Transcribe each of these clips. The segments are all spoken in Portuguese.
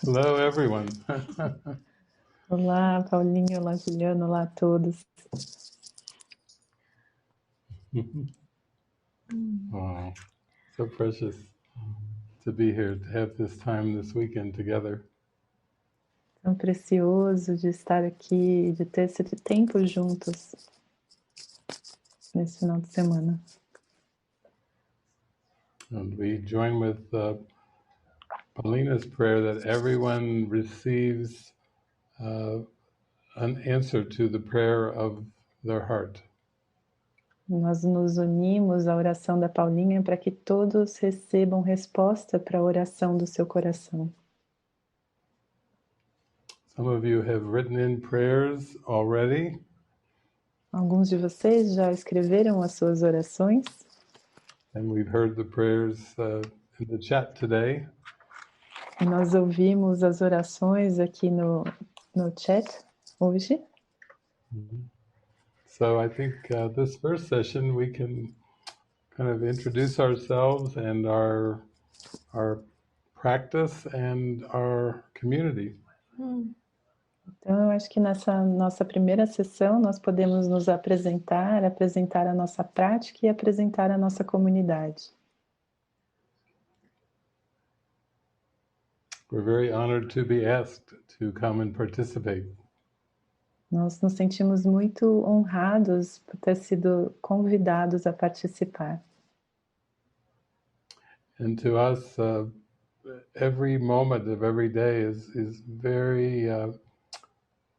Hello, everyone. Olá, Paulinha, olá, Juliana, olá a todos. Wow, so precious to be here, to have this time this weekend together. Tão precioso de estar aqui, de ter esse tempo juntos nesse final de semana. And we join with Paulina's prayer that everyone receives an answer to the prayer of their heart. Nós nos unimos à oração da Paulinha para que todos recebam resposta para a oração do seu coração. Some of you have written in prayers already. Alguns de vocês já escreveram as suas orações. And we've heard the prayers in the chat today. E nós ouvimos as orações aqui no chat hoje. So I think this first session we can kind of introduce ourselves and our practice and our community. Então, eu acho que nessa nossa primeira sessão nós podemos nos apresentar a nossa prática e apresentar a nossa comunidade. We're very honored to be asked to come and participate. Nós nos sentimos muito honrados por ter sido convidados a participar. And to us, every moment of every day is very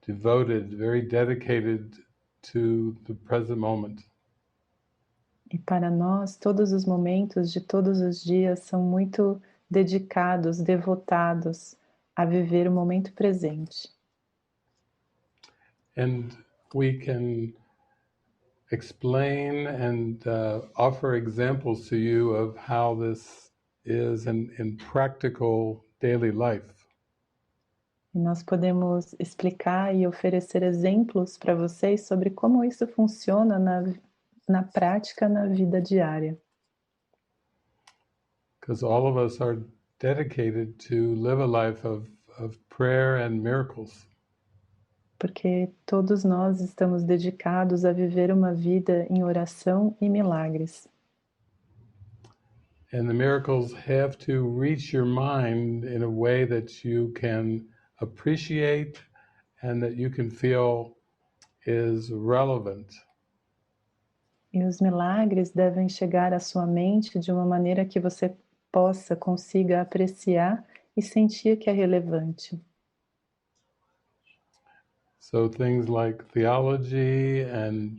devoted, very dedicated to the present moment. E para nós, todos os momentos de todos os dias são muito dedicados, devotados a viver o momento presente. And we can explain and offer examples to you of how this is in practical daily life. E nós podemos explicar e oferecer exemplos para vocês sobre como isso funciona na prática, na vida diária. Because all of us are dedicated to live a life of prayer and miracles. Porque todos nós estamos dedicados a viver uma vida em oração e milagres. And the miracles have to reach your mind in a way that you can appreciate and that you can feel is relevant. E os milagres devem chegar à sua mente de uma maneira que você consiga apreciar e sentir que é relevante. So things like theology and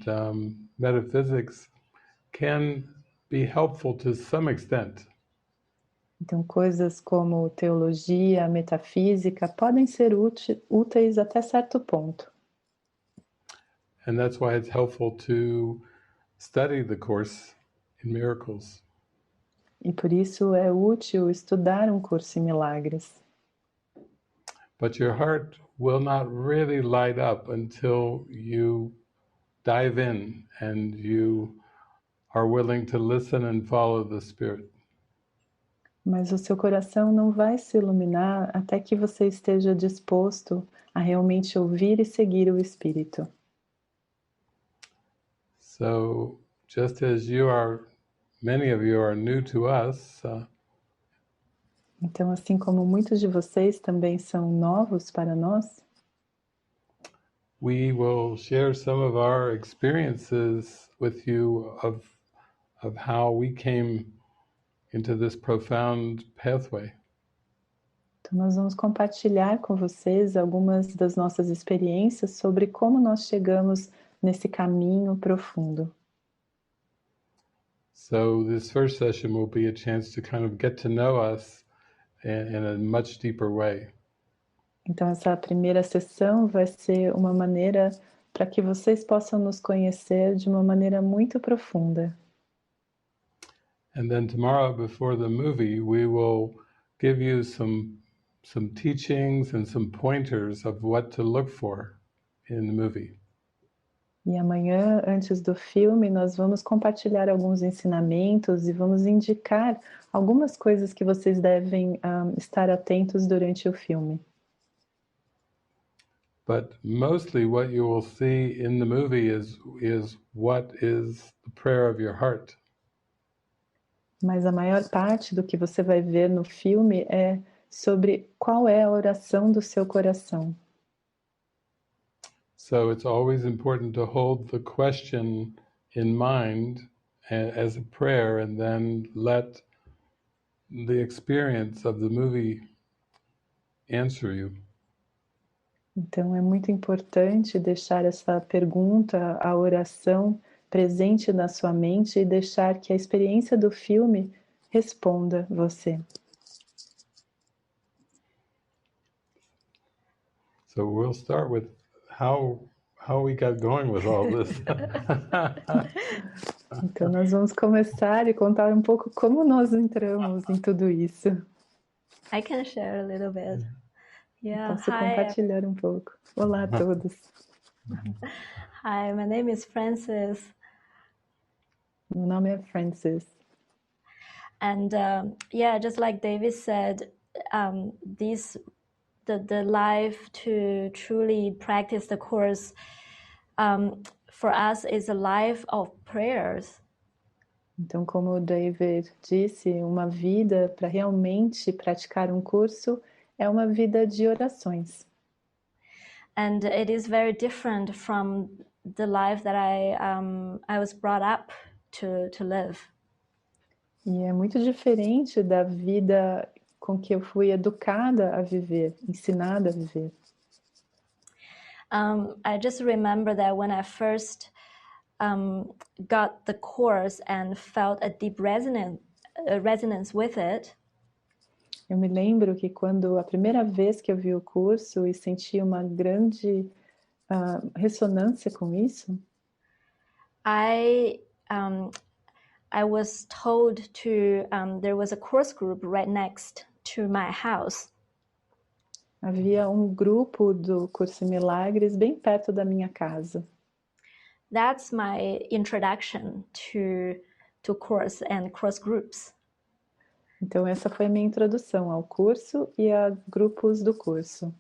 metaphysics can be helpful to some extent. Então, coisas como teologia, metafísica podem ser úteis até certo ponto. And that's why it's helpful to study the Course in Miracles. E por isso é útil estudar um curso em milagres. But your heart will not really light up until you dive in and you are willing to listen and follow the Spirit. Mas o seu coração não vai se iluminar até que você esteja disposto a realmente ouvir e seguir o Espírito. So, just as many of you are new to us, Então, assim como muitos de vocês também são novos para nós, we will share some of our experiences with you of how we came into this profound pathway. então nós vamos compartilhar com vocês algumas das nossas experiências sobre como nós chegamos nesse caminho profundo. So this first session will be a chance to kind of get to know us in a much deeper way. Então essa primeira sessão vai ser uma maneira para que vocês possam nos conhecer de uma maneira muito profunda. And then tomorrow before the movie, we will give you some teachings and some pointers of what to look for in the movie. E amanhã, antes do filme, nós vamos compartilhar alguns ensinamentos e vamos indicar algumas coisas que vocês devem estar atentos durante o filme. But mostly what you will see in the movie is what is the prayer of your heart. Mas a maior parte do que você vai ver no filme é sobre qual é a oração do seu coração. So it's always important to hold the question in mind as a prayer and then let the experience of the movie answer you. Então é muito importante deixar essa pergunta, a oração, presente na sua mente e deixar que a experiência do filme responda você. So we'll start with how we got going with all this. Então nós vamos começar e contar um pouco como nós entramos em tudo isso. I can share a little bit. Yeah, Posso hi. compartilhar um pouco. Olá a todos. Hi, my name is Francis. Meu nome é Francis. And yeah, just like David said, the life to truly practice the course for us is a life of prayers. Então, como o David disse, uma vida para realmente praticar um curso é uma vida de orações. And it is very different from the life that I was brought up to live. E é muito diferente da vida com que eu fui educada a viver, ensinada a viver. I just remember that when I first got the course and felt a deep resonance with it. Eu me lembro que quando a primeira vez que eu vi o curso e senti uma grande ressonância com isso, I was told to there was a course group right next to my house. Havia um grupo do Curso em Milagres bem perto da minha casa. That's my introduction to course and cross groups. Então essa foi a minha introdução ao curso e a grupos do curso.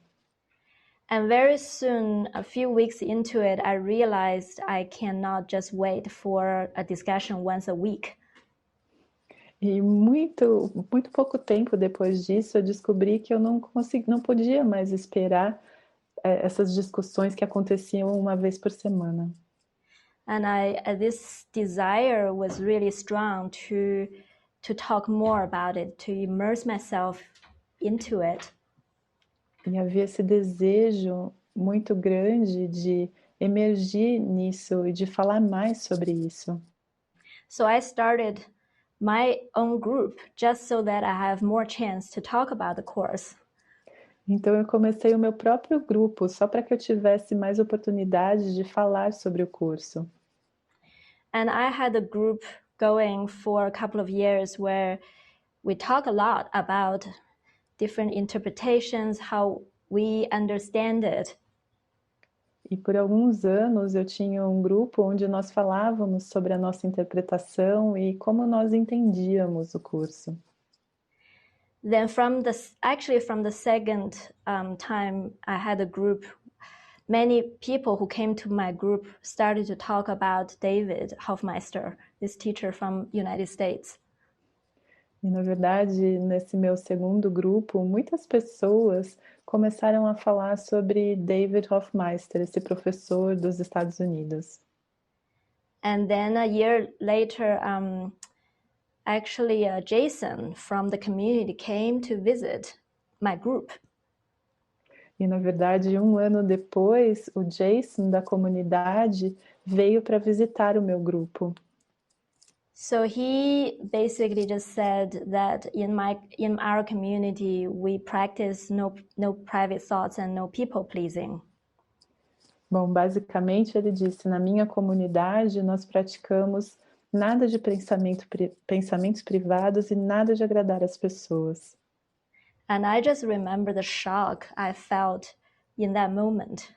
And very soon, a few weeks into it, I realized I cannot just wait for a discussion once a week. E muito pouco tempo depois disso, eu descobri que eu não podia mais esperar essas discussões que aconteciam uma vez por semana. And this desire was really strong to talk more about it, to immerse myself into it. E havia esse desejo muito grande de emergir nisso e de falar mais sobre isso. So I started my own group just so that I have more chance to talk about the course. Então eu comecei o meu próprio grupo só para que eu tivesse mais oportunidade de falar sobre o curso. And I had a group going for a couple of years where we talk a lot about different interpretations, how we understand it. E por alguns anos eu tinha um grupo onde nós falávamos sobre a nossa interpretação e como nós entendíamos o curso. Then from the second time I had a group, many people who came to my group started to talk about David Hoffmeister, this teacher from United States. E na verdade, nesse meu segundo grupo, muitas pessoas começaram a falar sobre David Hoffmeister, esse professor dos Estados Unidos. And then a year later, Jason from the community came to visit my group. E na verdade, um ano depois, o Jason da comunidade veio para visitar o meu grupo. So he basically just said that in our community we practice no private thoughts and no people pleasing. Bom, basicamente ele disse, na minha comunidade nós praticamos nada de pensamentos privados e nada de agradar as pessoas. And I just remember the shock I felt in that moment.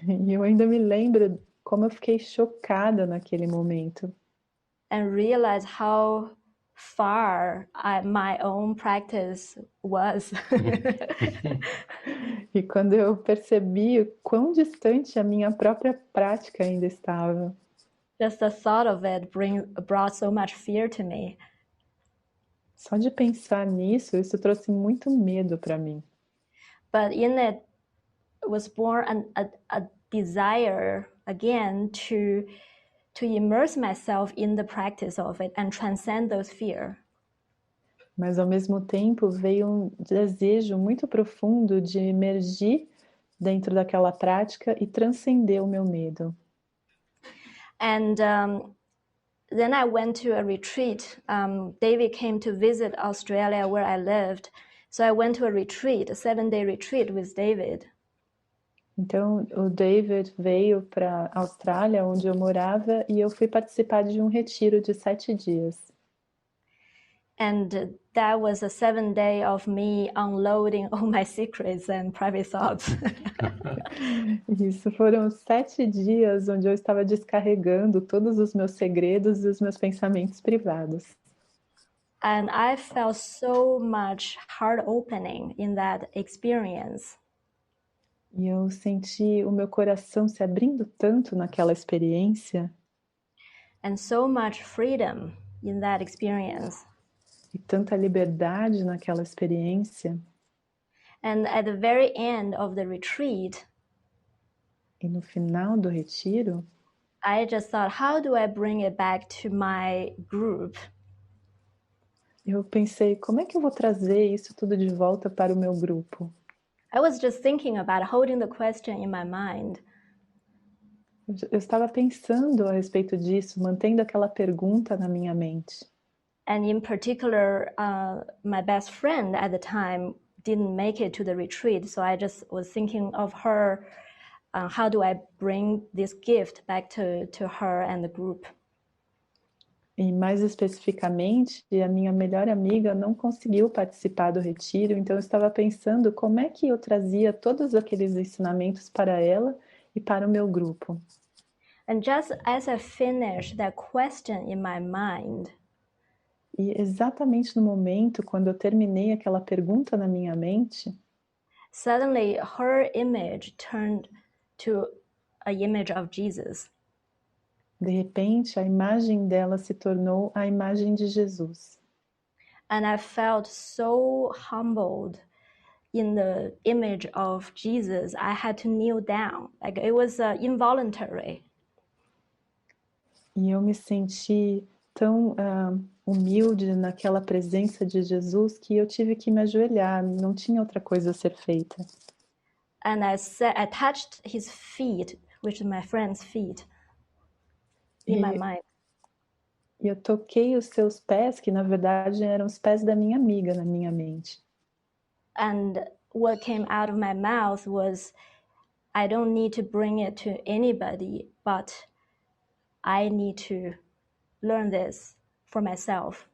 E eu ainda me lembro como eu fiquei chocada naquele momento. and realize how far my own practice was. E quando eu percebi o quão distante a minha própria prática ainda estava. Just the thought of it brought so much fear to me. Só de pensar nisso, isso trouxe muito medo para mim. But in it was born a desire again to immerse myself in the practice of it and transcend those fears. Mas ao mesmo tempo veio um desejo muito profundo de emergir dentro daquela prática e transcender o meu medo. And then I went to a retreat. David came to visit Australia where I lived. So I went to a retreat, a 7-day retreat with David. Então, o David veio para a Austrália, onde eu morava, e eu fui participar de um retiro de 7 dias. And that was a 7-day of me unloading all my secrets and private thoughts. Isso foram 7 dias onde eu estava descarregando todos os meus segredos e os meus pensamentos privados. And I felt so much heart opening in that experience. E eu senti o meu coração se abrindo tanto naquela experiência. And so much freedom in that experience. E tanta liberdade naquela experiência. And at the very end of the retreat, e no final do retiro, I just thought, how do I bring it back to my group? Eu pensei, como é que eu vou trazer isso tudo de volta para o meu grupo? I was just thinking about holding the question in my mind. Eu estava pensando a respeito disso, mantendo aquela pergunta na minha mente. And in particular, my best friend at the time didn't make it to the retreat, so I just was thinking of her. How do I bring this gift back to her and the group? E mais especificamente, a minha melhor amiga não conseguiu participar do retiro, então eu estava pensando como é que eu trazia todos aqueles ensinamentos para ela e para o meu grupo. And just as I finished that question in my mind, e exatamente no momento, quando eu terminei aquela pergunta na minha mente, suddenly her image turned to an image of Jesus. De repente, a imagem dela se tornou a imagem de Jesus. And I felt so humbled in the image of Jesus. I had to kneel down. Like it was involuntary. E eu me senti tão humilde naquela presença de Jesus que eu tive que me ajoelhar, não tinha outra coisa a ser feita. And I touched his feet, which is my friend's feet, in my mind. E eu toquei os seus pés, que na verdade eram os pés da minha amiga na minha mente. And what came out of my mouth was, I don't need to bring it to anybody, but I need to learn this for myself.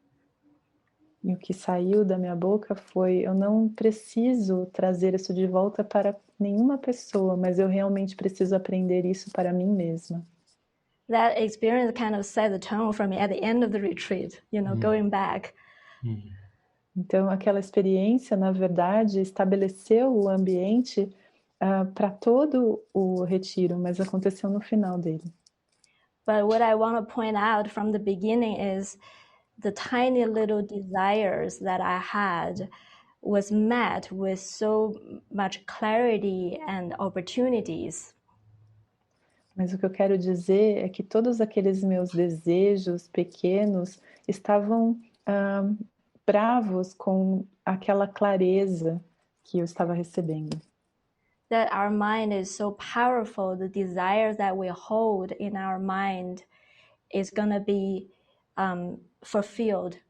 E o que saiu da minha boca foi, eu não preciso trazer isso de volta para nenhuma pessoa, mas eu realmente preciso aprender isso para mim mesma. That experience kind of set the tone for me at the end of the retreat, going back. Então, aquela experiência, na verdade, estabeleceu o ambiente para todo o retiro, mas aconteceu no final dele. But what I want to point out from the beginning is the tiny little desires that I had was met with so much clarity and opportunities. Mas o que eu quero dizer é que todos aqueles meus desejos pequenos estavam bravos com aquela clareza que eu estava recebendo. That our mind is so powerful, the desires that we hold in our mind is going to be fulfilled.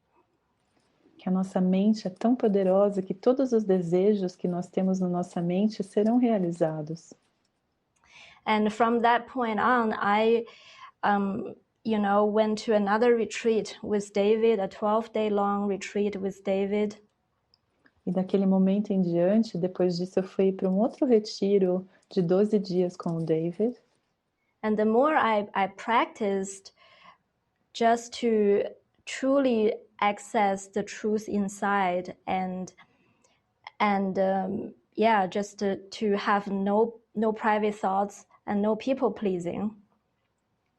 Que a nossa mente é tão poderosa que todos os desejos que nós temos na nossa mente serão realizados. And from that point on, I, went to another retreat with David, a 12-day long retreat with David. E daquele momento em diante, depois disso, eu fui para um outro retiro de 12 dias com o David. And the more I practiced just to truly access the truth inside and just to have no private thoughts and no people pleasing.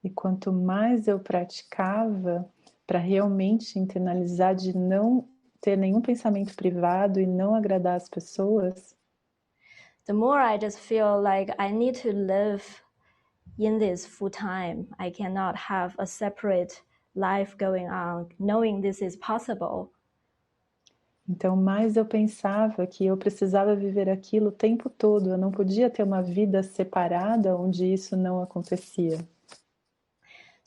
E quanto mais eu praticava para realmente internalizar de não ter nenhum pensamento privado e não agradar as pessoas, the more I just feel like I need to live in this full time. I cannot have a separate life going on, knowing this is possible. então mais eu pensava que eu precisava viver aquilo o tempo todo, eu não podia ter uma vida separada onde isso não acontecia.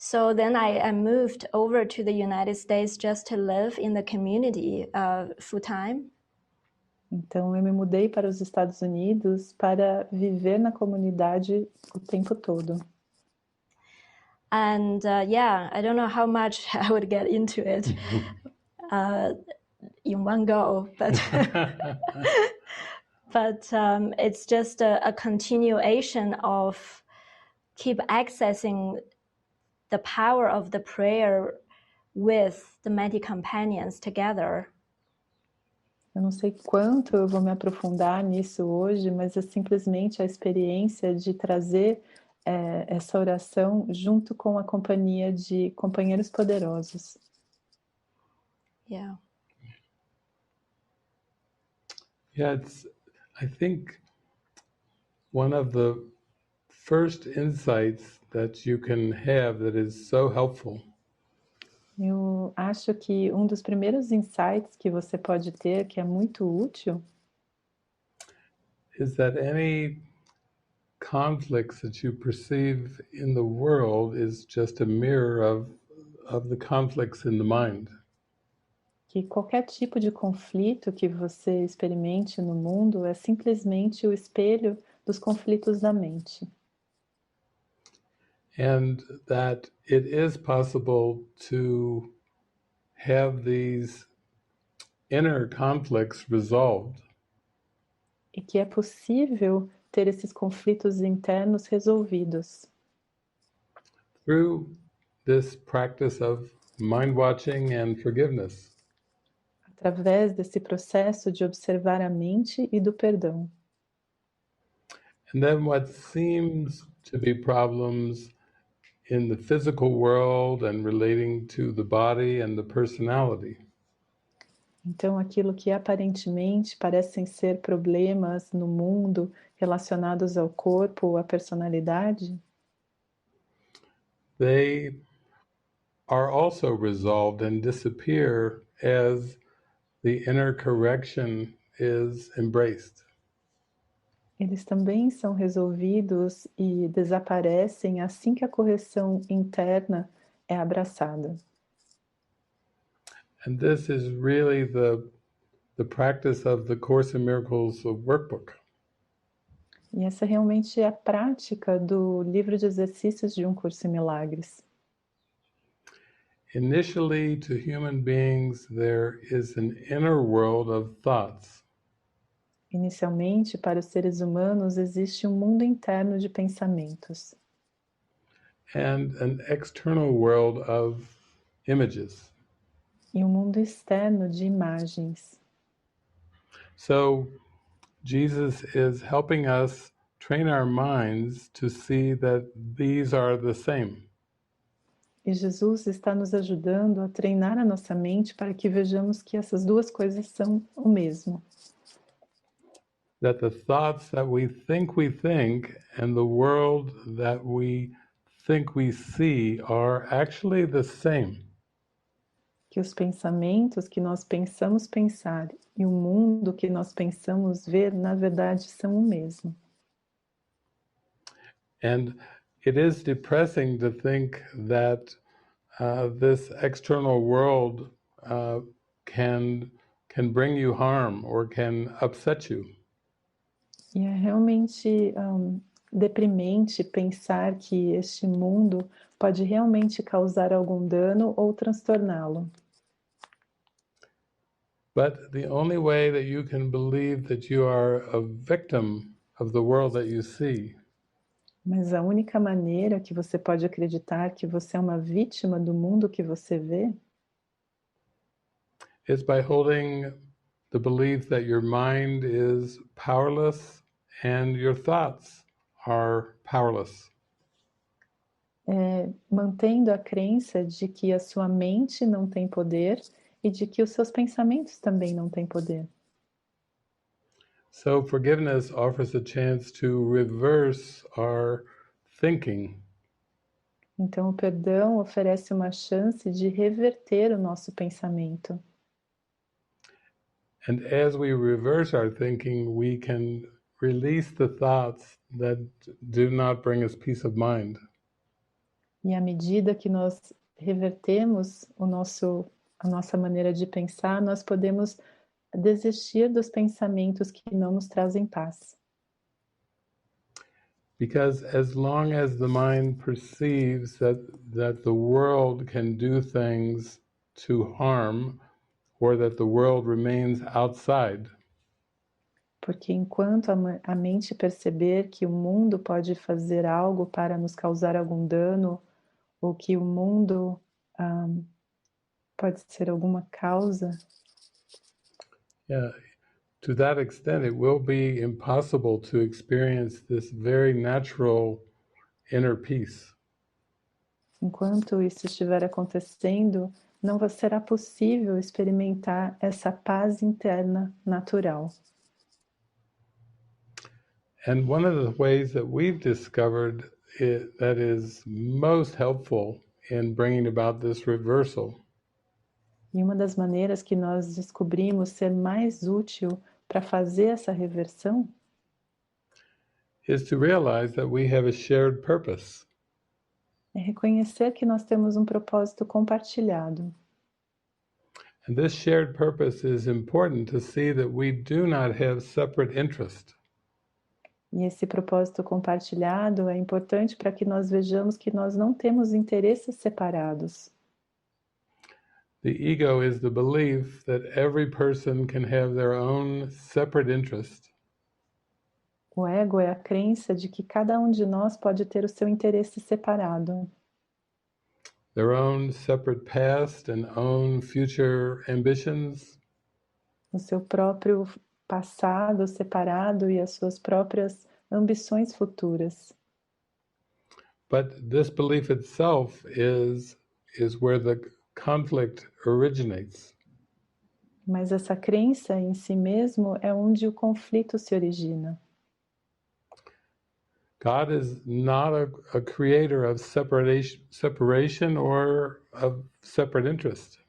So then I moved over to the United States just to live in the community full time. Então eu me mudei para os Estados Unidos para viver na comunidade o tempo todo. And I don't know how much I would get into it in one go, but it's just a continuation of keep accessing the power of the prayer with the mighty companions together. Eu não sei quanto eu vou me aprofundar nisso hoje, mas é simplesmente a experiência de trazer essa oração junto com a companhia de companheiros poderosos. Yeah. Yeah, I think one of the first insights that you can have that is so helpful Eu acho que um dos primeiros insights que você pode ter, que é muito útil, is that any conflicts that you perceive in the world is just a mirror of the conflicts in the mind. que qualquer tipo de conflito que você experimente no mundo é simplesmente o espelho dos conflitos da mente. And that it is possible to have these inner conflicts resolved. E que é possível ter esses conflitos internos resolvidos. Through this practice of mind watching and forgiveness. Através desse processo de observar a mente e do perdão. And then what seems to be problems in the physical world and relating to the body and the personality. Então, aquilo que aparentemente parecem ser problemas no mundo relacionados ao corpo ou à personalidade, they are also resolved and disappear as the inner correction is embraced. eles também são resolvidos e desaparecem assim que a correção interna é abraçada. And this is really the practice of the Course in Miracles workbook. E essa realmente é a prática do livro de exercícios de Um Curso em Milagres. Initially, to human beings, there is an inner world of thoughts. Inicialmente, para os seres humanos, existe um mundo interno de pensamentos. And an external world of images. E um mundo externo de imagens. So, Jesus is helping us train our minds to see that these are the same. E Jesus está nos ajudando a treinar a nossa mente para que vejamos que essas duas coisas são o mesmo. That the thoughts that we think and the world that we think we see are actually the same. Que os pensamentos que nós pensamos pensar e o mundo que nós pensamos ver, na verdade, são o mesmo. And it is depressing to think that this external world can bring you harm or can upset you. E é realmente deprimente pensar que este mundo pode realmente causar algum dano ou transtorná-lo. But the only way that you can believe that you are a victim of the world that you see Mas a única maneira que você pode acreditar que você é uma vítima do mundo que você vê is by holding the belief that your mind is powerless and your thoughts are powerless. é mantendo a crença de que a sua mente não tem poder e de que os seus pensamentos também não têm poder. So forgiveness offers a chance to reverse our thinking. Então, o perdão oferece uma chance de reverter o nosso pensamento. And as we reverse our thinking, we can release the thoughts that do not bring us peace of mind. E à medida que nós revertemos a nossa maneira de pensar, nós podemos desistir dos pensamentos que não nos trazem paz. Because as long as the mind perceives that the world can do things to harm, or that the world remains outside, Porque enquanto a mente perceber que o mundo pode fazer algo para nos causar algum dano, ou que o mundo pode ser alguma causa, yeah, to that extent, it will be impossible to experience this very natural inner peace. enquanto isso estiver acontecendo, não será possível experimentar essa paz interna natural. And one of the ways that we've discovered that is most helpful in bringing about this reversal E uma das maneiras que nós descobrimos ser mais útil para fazer essa reversão is to realize that we have a shared purpose. é reconhecer que nós temos um propósito compartilhado. And this shared purpose is important to see that we do not have separate interest. E esse propósito compartilhado é importante para que nós vejamos que nós não temos interesses separados. The ego is the belief that every person can have their own separate interest. O ego é a crença de que cada um de nós pode ter o seu interesse separado, Their own separate past and own future ambitions. o seu próprio passado separado e as suas próprias ambições futuras. But this belief itself is where the conflict originates. Mas essa crença em si mesmo é onde o conflito se origina. God is not a creator of separation or of separate interest.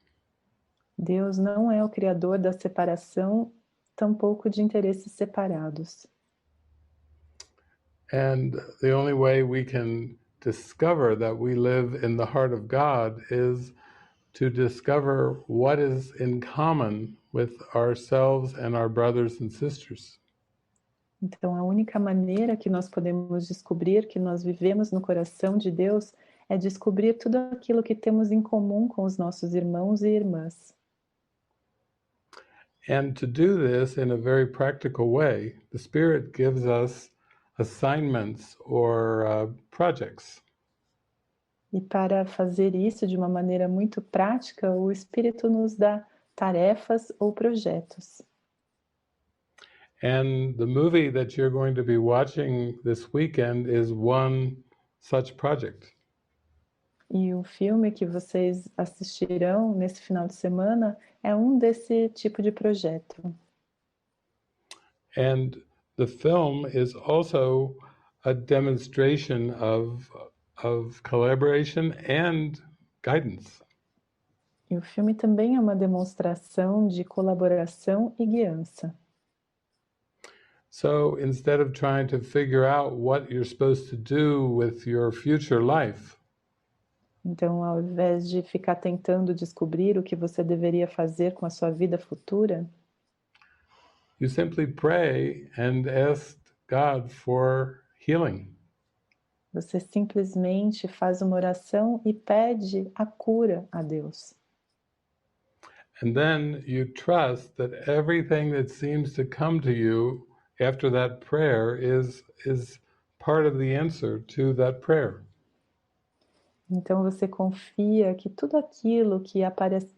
Deus não é o criador da separação, tampouco de interesses separados. And the only way we can discover that we live in the heart of God is to discover what is in common with ourselves and our brothers and sisters. Então, a única maneira que nós podemos descobrir que nós vivemos no coração de Deus é descobrir tudo aquilo que temos em comum com os nossos irmãos e irmãs. And to do this in a very practical way, the Spirit gives us assignments or projects. E para fazer isso de uma maneira muito prática, o Espírito nos dá tarefas ou projetos. And the movie that you're going to be watching this weekend is one such project. E o filme que vocês assistirão nesse final de semana é desse tipo de projeto. And the film is also a demonstration of collaboration and guidance. E o filme também é uma demonstração de colaboração e guiança. So instead of trying to figure out what you're supposed to do with your future life, então, ao invés de ficar tentando descobrir o que você deveria fazer com a sua vida futura, you simply pray and ask God for healing. você simplesmente faz uma oração e pede a cura a Deus. And then you trust that everything that seems to come to you after that prayer is part of the answer to that prayer. Então você confia que tudo aquilo que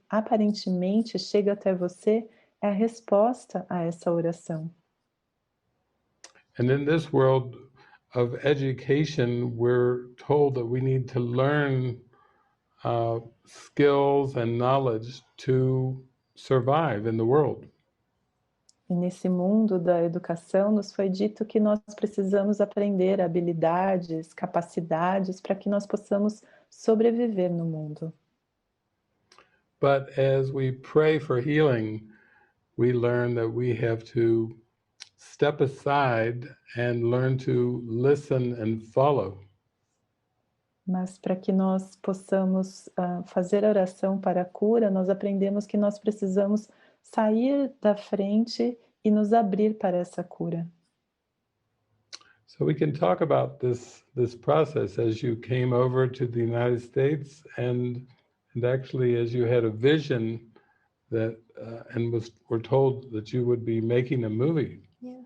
aparentemente chega até você é a resposta a essa oração. And in this world of education, we're told that we need to learn skills and knowledge to survive in the world. E nesse mundo da educação nos foi dito que nós precisamos aprender habilidades, capacidades para que nós possamos sobreviver no mundo. But as we pray for healing, we learn that we have to step aside and learn to listen and follow. Mas para que nós possamos fazer a oração para a cura, nós aprendemos que nós precisamos sair da frente e nos abrir para essa cura. So we can talk about this process as you came over to the United States and actually as you had a vision that were told that you would be making a movie. Yeah.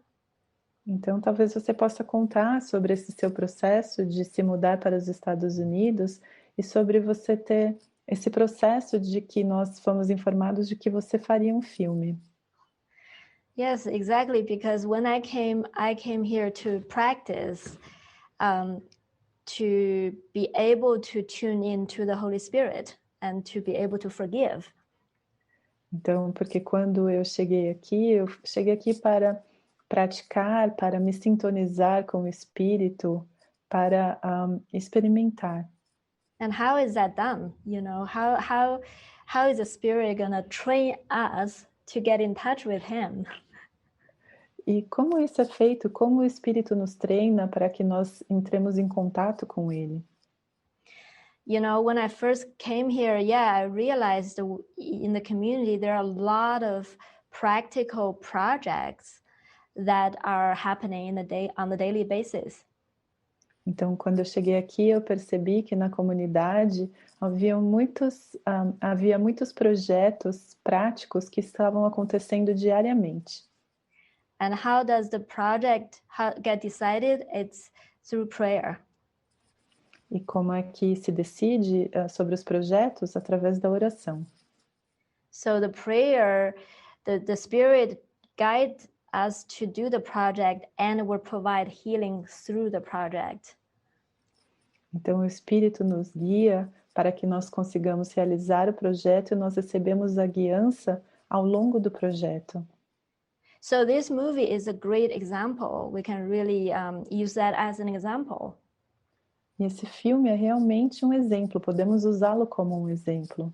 Então, talvez você possa contar sobre esse seu processo de se mudar para os Estados Unidos e sobre você ter esse processo de que nós fomos informados de que você faria um filme. Yes, exactly. Because when I came here to practice, to be able to tune into the Holy Spirit and to be able to forgive. Então, porque quando eu cheguei aqui para praticar, para me sintonizar com o Espírito, para experimentar. And how is that done? You know, how is the Spirit gonna train us to get in touch with Him? E como isso é feito? Como o Espírito nos treina para que nós entremos em contato com Ele? You know, when I first came here, I realized in the community there are a lot of practical projects that are happening on the daily basis. Então, quando eu cheguei aqui, eu percebi que na comunidade havia muitos projetos práticos que estavam acontecendo diariamente. And how does the project get decided? It's through prayer. E como é que se decide sobre os projetos? Através da oração. So the prayer, the Spirit guides us to do the project and will provide healing through the project. Então o Espírito nos guia para que nós consigamos realizar o projeto e nós recebemos a guiança ao longo do projeto. So this movie is a great example. We can really use that as an example. E esse filme é realmente um exemplo, podemos usá-lo como um exemplo.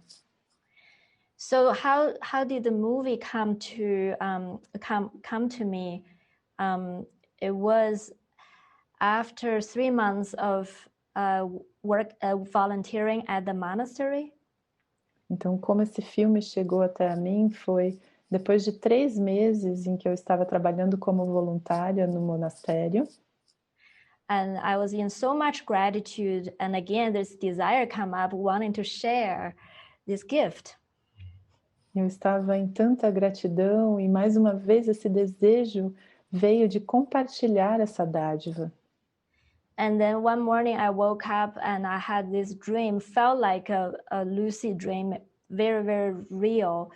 So how did the movie come to me? It was after 3 months of volunteering at the monastery. Então, como esse filme chegou até mim foi depois de 3 meses em que eu estava trabalhando como voluntária no monastério. And I was in so much gratitude, and again this desire came up wanting to share this gift. Eu estava em tanta gratidão e mais uma vez esse desejo veio de compartilhar essa dádiva. And then one morning I woke up and I had this dream, felt like a lucid dream, very, very real,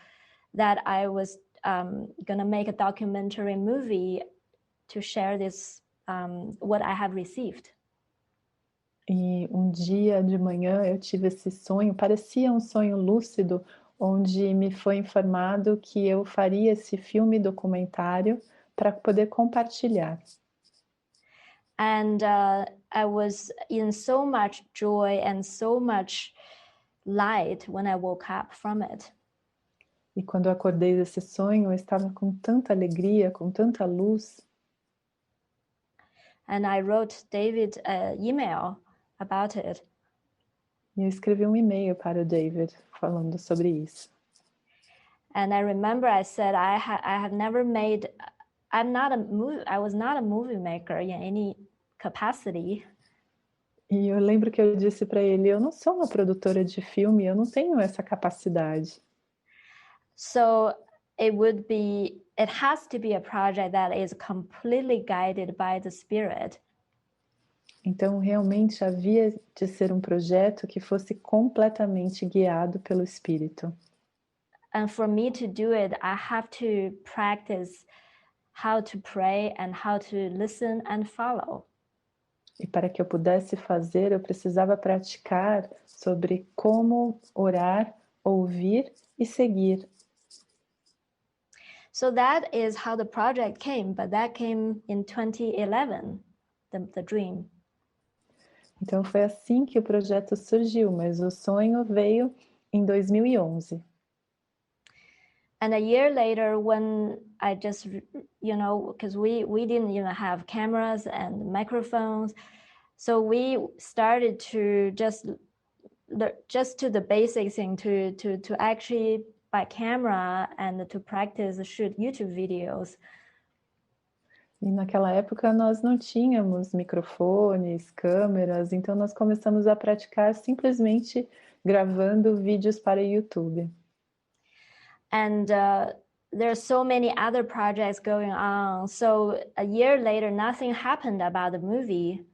that I was gonna make a documentary movie to share this, what I have received. E um dia de manhã eu tive esse sonho, parecia um sonho lúcido, onde me foi informado que eu faria esse filme documentário para poder compartilhar. And I was in so much joy and so much light when I woke up from it. E quando eu acordei desse sonho, eu estava com tanta alegria, com tanta luz. And I wrote David an email about it. E eu escrevi um e-mail para o David falando sobre isso. And I remember I said I have never made. I was not a movie maker in any capacity. E eu lembro que eu disse para ele, eu não sou uma produtora de filme, eu não tenho essa capacidade. So it has to be a project that is completely guided by the Spirit. Então, realmente havia de ser um projeto que fosse completamente guiado pelo Espírito. And for me to do it, I have to practice how to pray and how to listen and follow. E para que eu pudesse fazer, eu precisava praticar sobre como orar, ouvir e seguir. So that is how the project came, but that came in 2011, the dream. Então foi assim que o projeto surgiu, mas o sonho veio em 2011. And a year later, when I just, because we didn't even have cameras and microphones, so we started to just to the basic thing to actually by camera and to practice shoot YouTube videos. E naquela época nós não tínhamos microfones, câmeras, então nós começamos a praticar simplesmente gravando vídeos para o YouTube. And there are so many other projects going on. So a year later, nothing happened about the movie.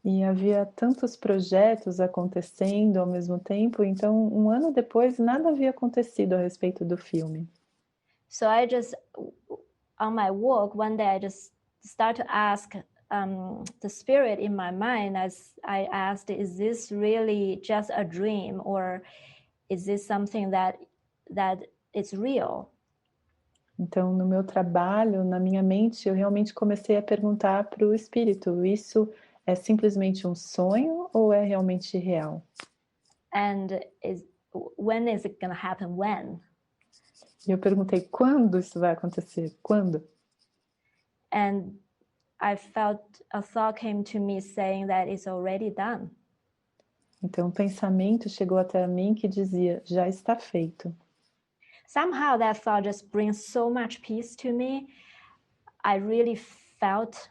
E havia tantos projetos acontecendo ao mesmo tempo, então um ano depois nada havia acontecido a respeito do filme. So I just, on my walk, one day I just start to ask the spirit in my mind, as I asked, is this really just a dream, or is this something that is real? Então, no meu trabalho, na minha mente, eu realmente comecei a perguntar para o espírito, isso é simplesmente um sonho ou é realmente real? And when is it going to happen? When? E eu perguntei, quando isso vai acontecer? Quando? And I felt a thought came to me saying that it's already done. Então, um pensamento chegou até mim que dizia, já está feito. Somehow that thought just brings so much peace to me. I really felt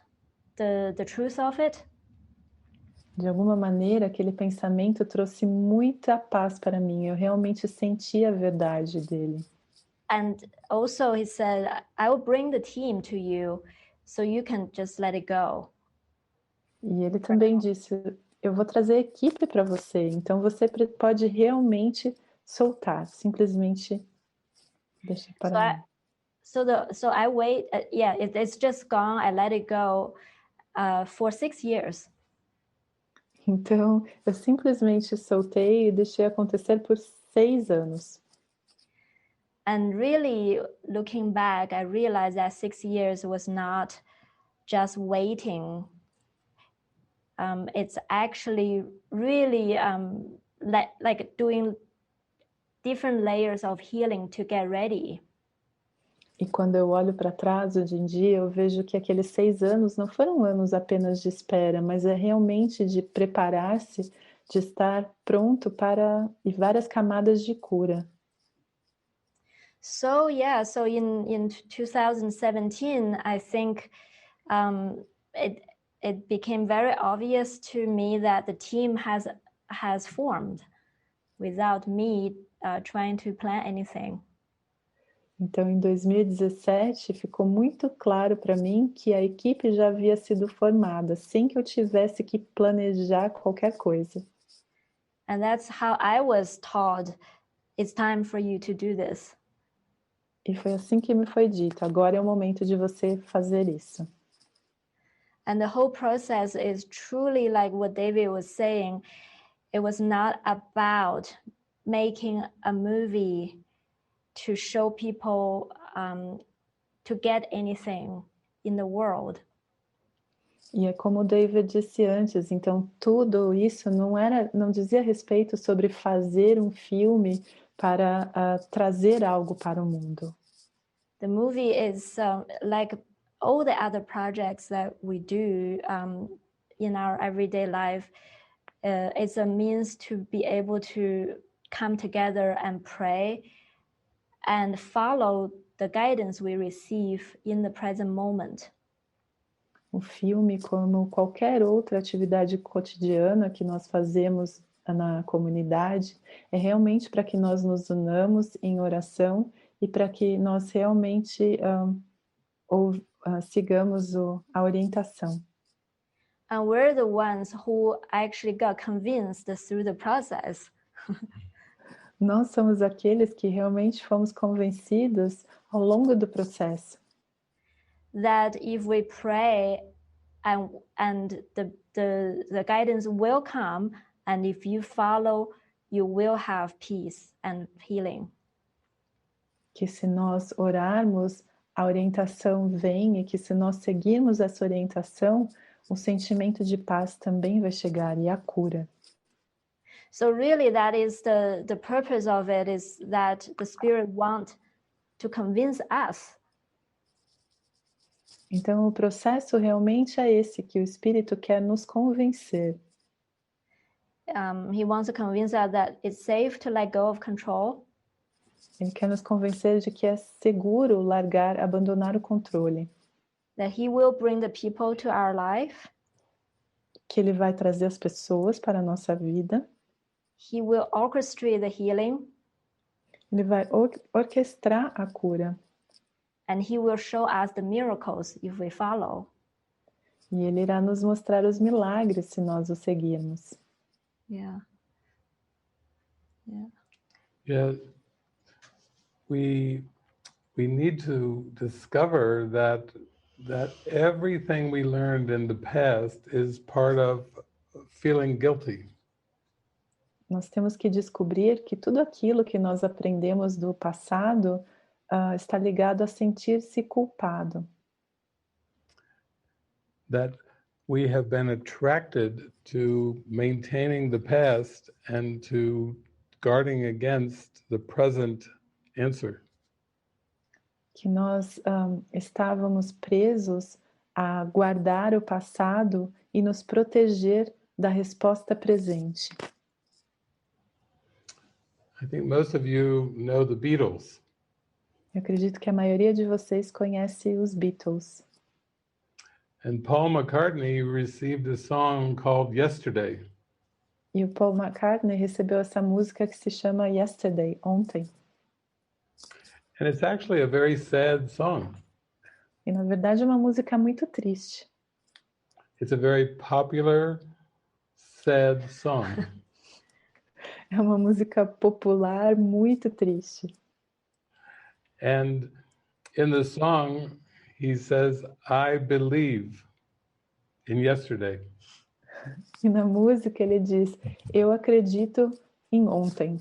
the truth of it. De alguma maneira, aquele pensamento trouxe muita paz para mim. Eu realmente senti a verdade dele. And also he said, I will bring the team to you so you can just let it go. E ele também disse, eu vou trazer a equipe para você, então você pode realmente soltar, simplesmente deixa para lá. So I wait, it's just gone, I let it go for 6 years. Então, eu simplesmente soltei e deixei acontecer por 6 anos. And really, looking back, I realized that 6 years was not just waiting. It's actually really like doing different layers of healing to get ready. E quando eu olho para trás hoje em dia, eu vejo que aqueles 6 anos não foram anos apenas de espera, mas é realmente de preparar-se, de estar pronto para e várias camadas de cura. So in 2017, I think it became very obvious to me that the team has formed without me trying to plan anything. Então, em 2017, ficou muito claro para mim que a equipe já havia sido formada, sem que eu tivesse que planejar qualquer coisa. And that's how I was taught, it's time for you to do this. E foi assim que me foi dito, agora é o momento de você fazer isso. And the whole process is truly like what David was saying. It was not about making a movie to show people to get anything in the world. E é como o David disse antes, então tudo isso não dizia respeito sobre fazer um filme para trazer algo para o mundo. The movie is like all the other projects that we do in our everyday life. It's a means to be able to come together and pray and follow the guidance we receive in the present moment. O filme, como qualquer outra atividade cotidiana que nós fazemos na comunidade, é realmente para que nós nos unamos em oração e para que nós realmente sigamos a orientação. And we're the ones who actually got convinced through the process. Nós somos aqueles que realmente fomos convencidos ao longo do processo. That if we pray and the guidance will come, and if you follow, you will have peace and healing. Que se nós orarmos, a orientação vem, e que se nós seguirmos essa orientação, o sentimento de paz também vai chegar, e a cura. So really that is the purpose of it, is that the Spirit wants to convince us. Então o processo realmente é esse, que o Espírito quer nos convencer. He wants to convince us that it's safe to let go of control. Ele quer nos convencer de que é seguro largar, abandonar o controle. That He will bring the people to our life. Que Ele vai trazer as pessoas para a nossa vida. He will orchestrate the healing. Ele vai orquestrar a cura. And He will show us the miracles if we follow. E Ele irá nos mostrar os milagres se nós o seguirmos. Yeah. Yeah. Yeah. We need to discover that everything we learned in the past is part of feeling guilty. Nós temos que descobrir que tudo aquilo que nós aprendemos do passado está ligado a sentir-se culpado. That we have been attracted to maintaining the past and to guarding against the present answer. Que nós estávamos presos a guardar o passado e nos proteger da resposta presente. I think most of you know the Beatles. Eu acredito que a maioria de vocês conhece os Beatles. And Paul McCartney received a song called Yesterday. E o Paul McCartney recebeu essa música que se chama Yesterday, ontem. And it's actually a very sad song. E na verdade é uma música muito triste. It's a very popular, sad song. É uma música popular muito triste. And in the song, he says, I believe in yesterday. E na música ele diz, eu acredito em ontem.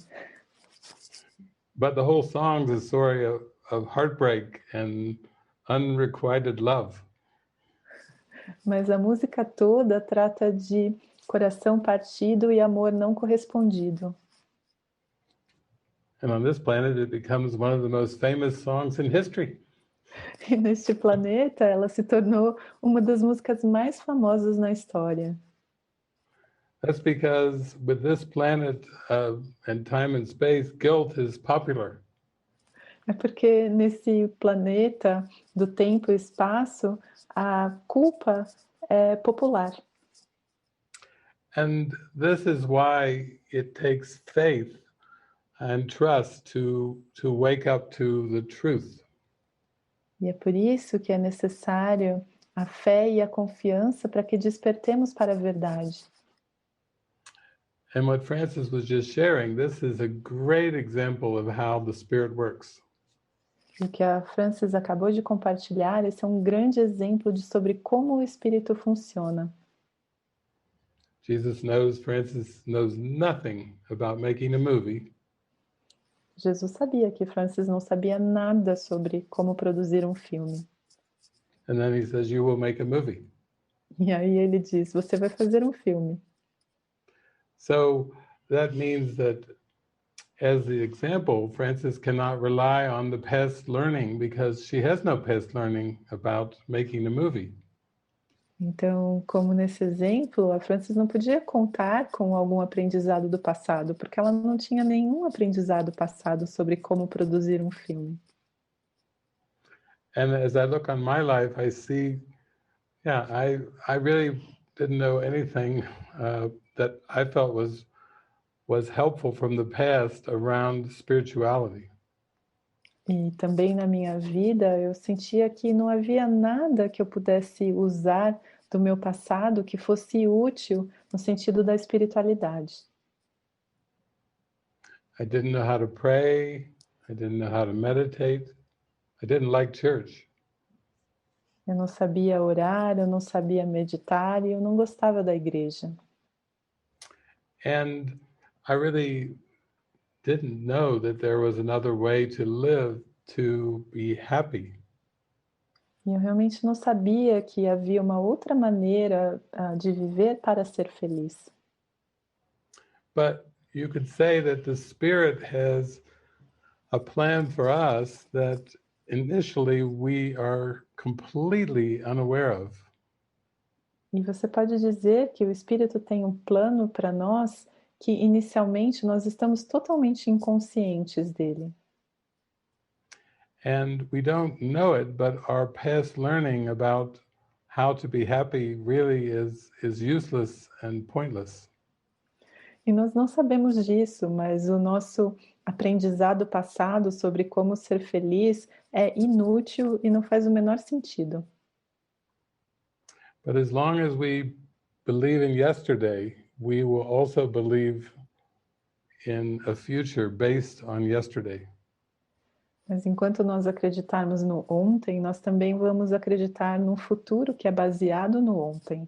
But the whole song is a story of heartbreak and unrequited love. Mas a música toda trata de coração partido e amor não correspondido. And on this planet, it becomes one of the most famous songs in history. E neste planeta, ela se tornou uma das músicas mais famosas na história. That's because with this planet and time and space, guilt is popular. É porque nesse planeta do tempo e espaço, a culpa é popular. And this is why it takes faith and trust to wake up to the truth. E é por isso que é necessário a fé e a confiança para que despertemos para a verdade. And what Francis was just sharing, this is a great example of how the Spirit works. O que a Francis acabou de compartilhar, esse é um grande exemplo sobre como o Espírito funciona. Francis knows nothing about making a movie. Jesus sabia que Francis não sabia nada sobre como produzir um filme. And then he says, you will make a movie. E aí ele diz, você vai fazer um filme. So that means that, as the example, Francis cannot rely on the past learning because she has no past learning about making a movie. Então, como nesse exemplo, a Francis não podia contar com algum aprendizado do passado, porque ela não tinha nenhum aprendizado passado sobre como produzir um filme. And as I look on my life, I see, I really didn't know anything that I felt was helpful from the past around spirituality. E também na minha vida eu sentia que não havia nada que eu pudesse usar do meu passado que fosse útil no sentido da espiritualidade. I didn't know how to pray. I didn't know how to meditate. I didn't like church. Eu não sabia orar, eu não sabia meditar e eu não gostava da igreja. And I really didn't know that there was another way to live to be happy. E eu realmente não sabia que havia uma outra maneira de viver para ser feliz. But you could say that the Spirit has a plan for us that initially we are completely unaware of. E você pode dizer que o Espírito tem um plano para nós que inicialmente nós estamos totalmente inconscientes dele. And we don't know it, but our past learning about how to be happy really is useless and pointless. E nós não sabemos disso, mas o nosso aprendizado passado sobre como ser feliz é inútil e não faz o menor sentido. But as long as we believe in yesterday, we will also believe in a future based on yesterday. Mas enquanto nós acreditarmos no ontem, nós também vamos acreditar num futuro que é baseado no ontem.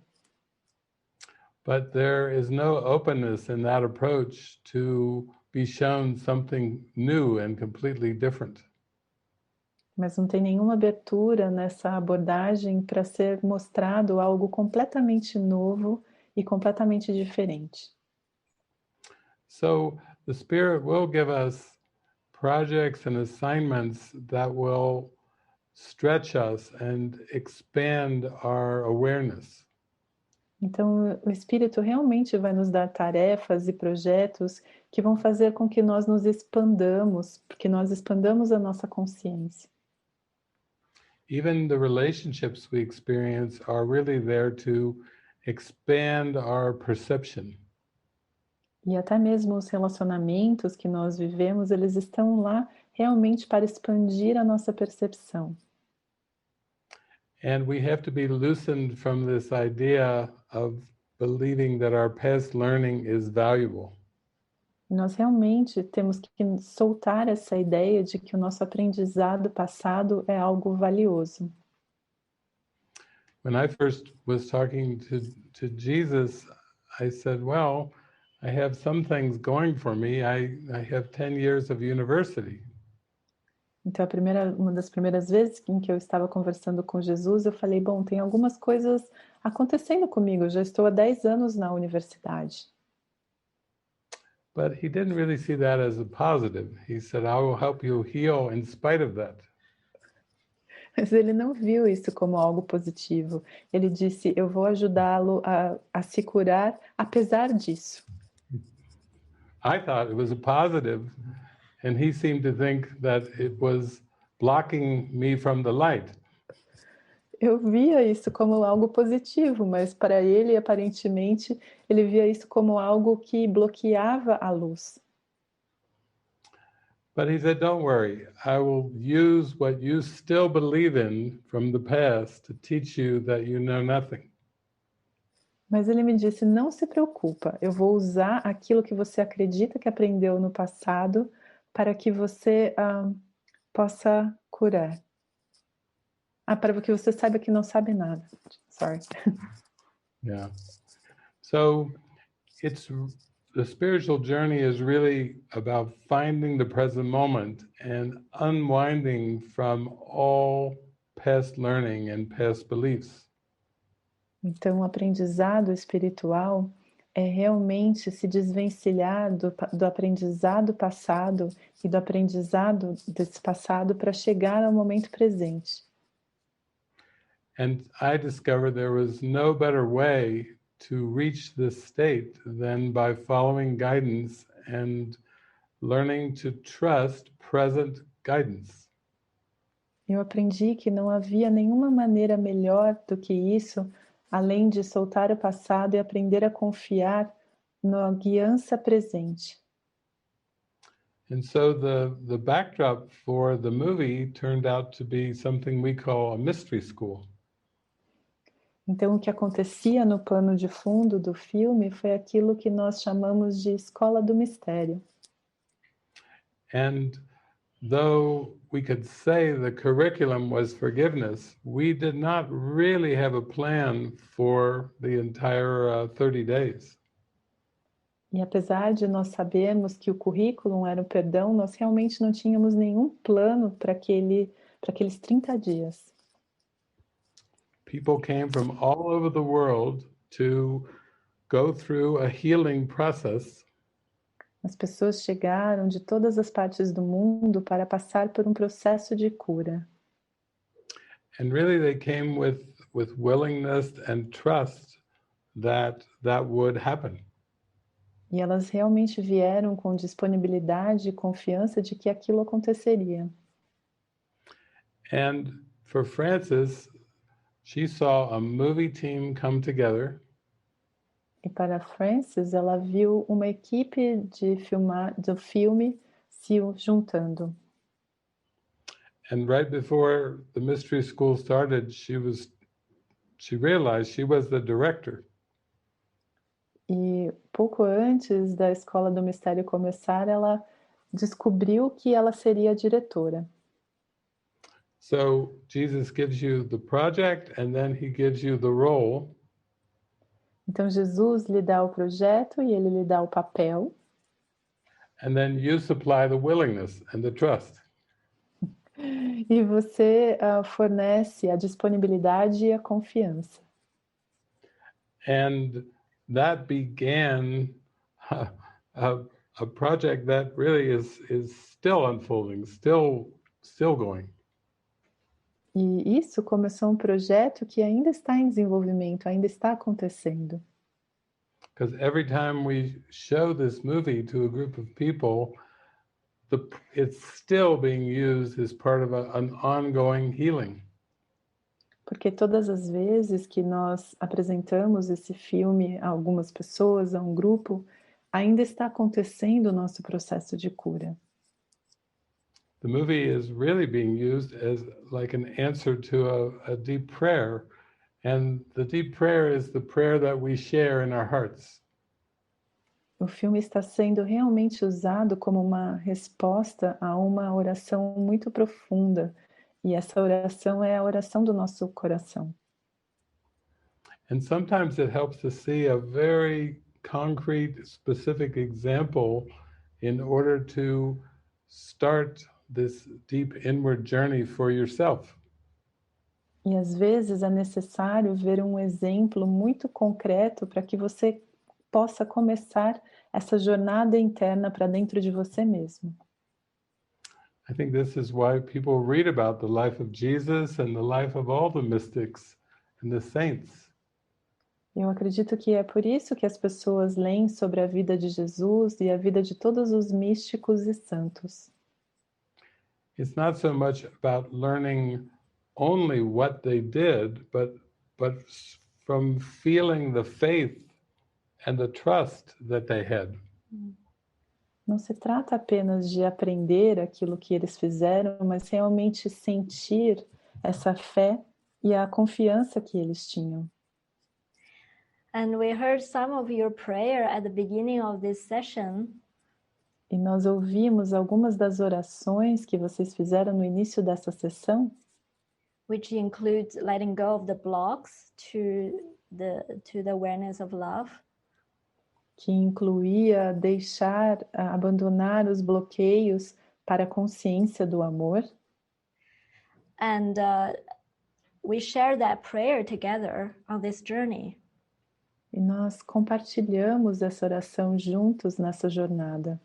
But there is no openness in that approach to be shown something new and completely different. Mas não tem nenhuma abertura nessa abordagem para ser mostrado algo completamente novo e completamente diferente. So the Spirit will give us projects and assignments that will stretch us and expand our awareness. Então, o Espírito realmente vai nos dar tarefas e projetos que vão fazer com que nós nos expandamos, porque nós expandamos a nossa consciência. Even the relationships we experience are really there to expand our perception. E até mesmo os relacionamentos que nós vivemos, eles estão lá realmente para expandir a nossa percepção. And we have to be loosened from this idea of believing that our past learning is valuable. E nós realmente temos que soltar essa ideia de que o nosso aprendizado passado é algo valioso. When I first was talking to Jesus, I said, well, I have some things going for me. I have 10 years of university. Então, uma das primeiras vezes em que eu estava conversando com Jesus, eu falei, bom, tem algumas coisas acontecendo comigo, eu já estou há 10 anos na universidade. But he didn't really see that as a positive. He said, I will help you heal in spite of that. Mas ele não viu isso como algo positivo. Ele disse, eu vou ajudá-lo a se curar apesar disso. I thought it was a positive, and he seemed to think that it was blocking me from the light. Eu via isso como algo positivo, mas para ele, aparentemente, ele via isso como algo que bloqueava a luz. But he said, don't worry, I will use what you still believe in from the past to teach you that you know nothing. Mas ele me disse, não se preocupa, eu vou usar aquilo que você acredita que aprendeu no passado para que você possa curar. Para que você saiba que não sabe nada. Sorry. Yeah. So the spiritual journey is really about finding the present moment and unwinding from all past learning and past beliefs. Então, o aprendizado espiritual é realmente se desvencilhar do aprendizado passado e do aprendizado desse passado para chegar ao momento presente. And I discovered there was no better way to reach this state than by following guidance and learning to trust present guidance. Eu aprendi que não havia nenhuma maneira melhor do que isso, além de soltar o passado e aprender a confiar na guiança presente. And so the backdrop for the movie turned out to be something we call a mystery school. Então, o que acontecia no pano de fundo do filme foi aquilo que nós chamamos de escola do mistério. And though we could say the curriculum was forgiveness, we did not really have a plan for the entire 30 days. E apesar de nós sabermos que o currículo era o perdão, nós realmente não tínhamos nenhum plano para aqueles 30 dias. People came from all over the world to go through a healing process. As pessoas chegaram de todas as partes do mundo para passar por um processo de cura. And really they came with willingness and trust that would happen. E elas realmente vieram com disponibilidade e confiança de que aquilo aconteceria. And for Frances, she saw a movie team come together. E para Frances, ela viu uma equipe do filme se juntando. And right before the mystery school started, she realized she was the director. E pouco antes da Escola do Mistério começar, ela descobriu que ela seria a diretora. So Jesus gives you the project and then he gives you the role. Então Jesus lhe dá o projeto e ele lhe dá o papel. And then you supply the willingness and the trust. E você fornece a disponibilidade e a confiança. And that began a project that really is still unfolding, still going. E isso começou um projeto que ainda está em desenvolvimento, ainda está acontecendo. Because every time we show this movie to a group of people, it's still being used as part of an ongoing healing. Porque todas as vezes que nós apresentamos esse filme a algumas pessoas, a um grupo, ainda está acontecendo o nosso processo de cura. The movie is really being used as like an answer to a deep prayer, and the deep prayer is the prayer that we share in our hearts. O filme está sendo realmente usado como uma resposta a uma oração muito profunda, e essa oração é a oração do nosso coração. And sometimes it helps to see a very concrete, specific example in order to start this deep inward journey for yourself. E às vezes é necessário ver um exemplo muito concreto para que você possa começar essa jornada interna para dentro de você mesmo. I think this is why people read about the life of Jesus and the life of all the mystics and the saints. Eu acredito que é por isso que as pessoas leem sobre a vida de Jesus e a vida de todos os místicos e santos. It's not so much about learning only what they did, but from feeling the faith and the trust that they had. Não se trata apenas de aprender aquilo que eles fizeram, mas realmente sentir essa fé e a confiança que eles tinham. And we heard some of your prayer at the beginning of this session. E nós ouvimos algumas das orações que vocês fizeram no início dessa sessão, which includes letting go of the blocks to the awareness of love. Que incluía abandonar os bloqueios para a consciência do amor. And we share that prayer together on this journey. E nós compartilhamos essa oração juntos nessa jornada.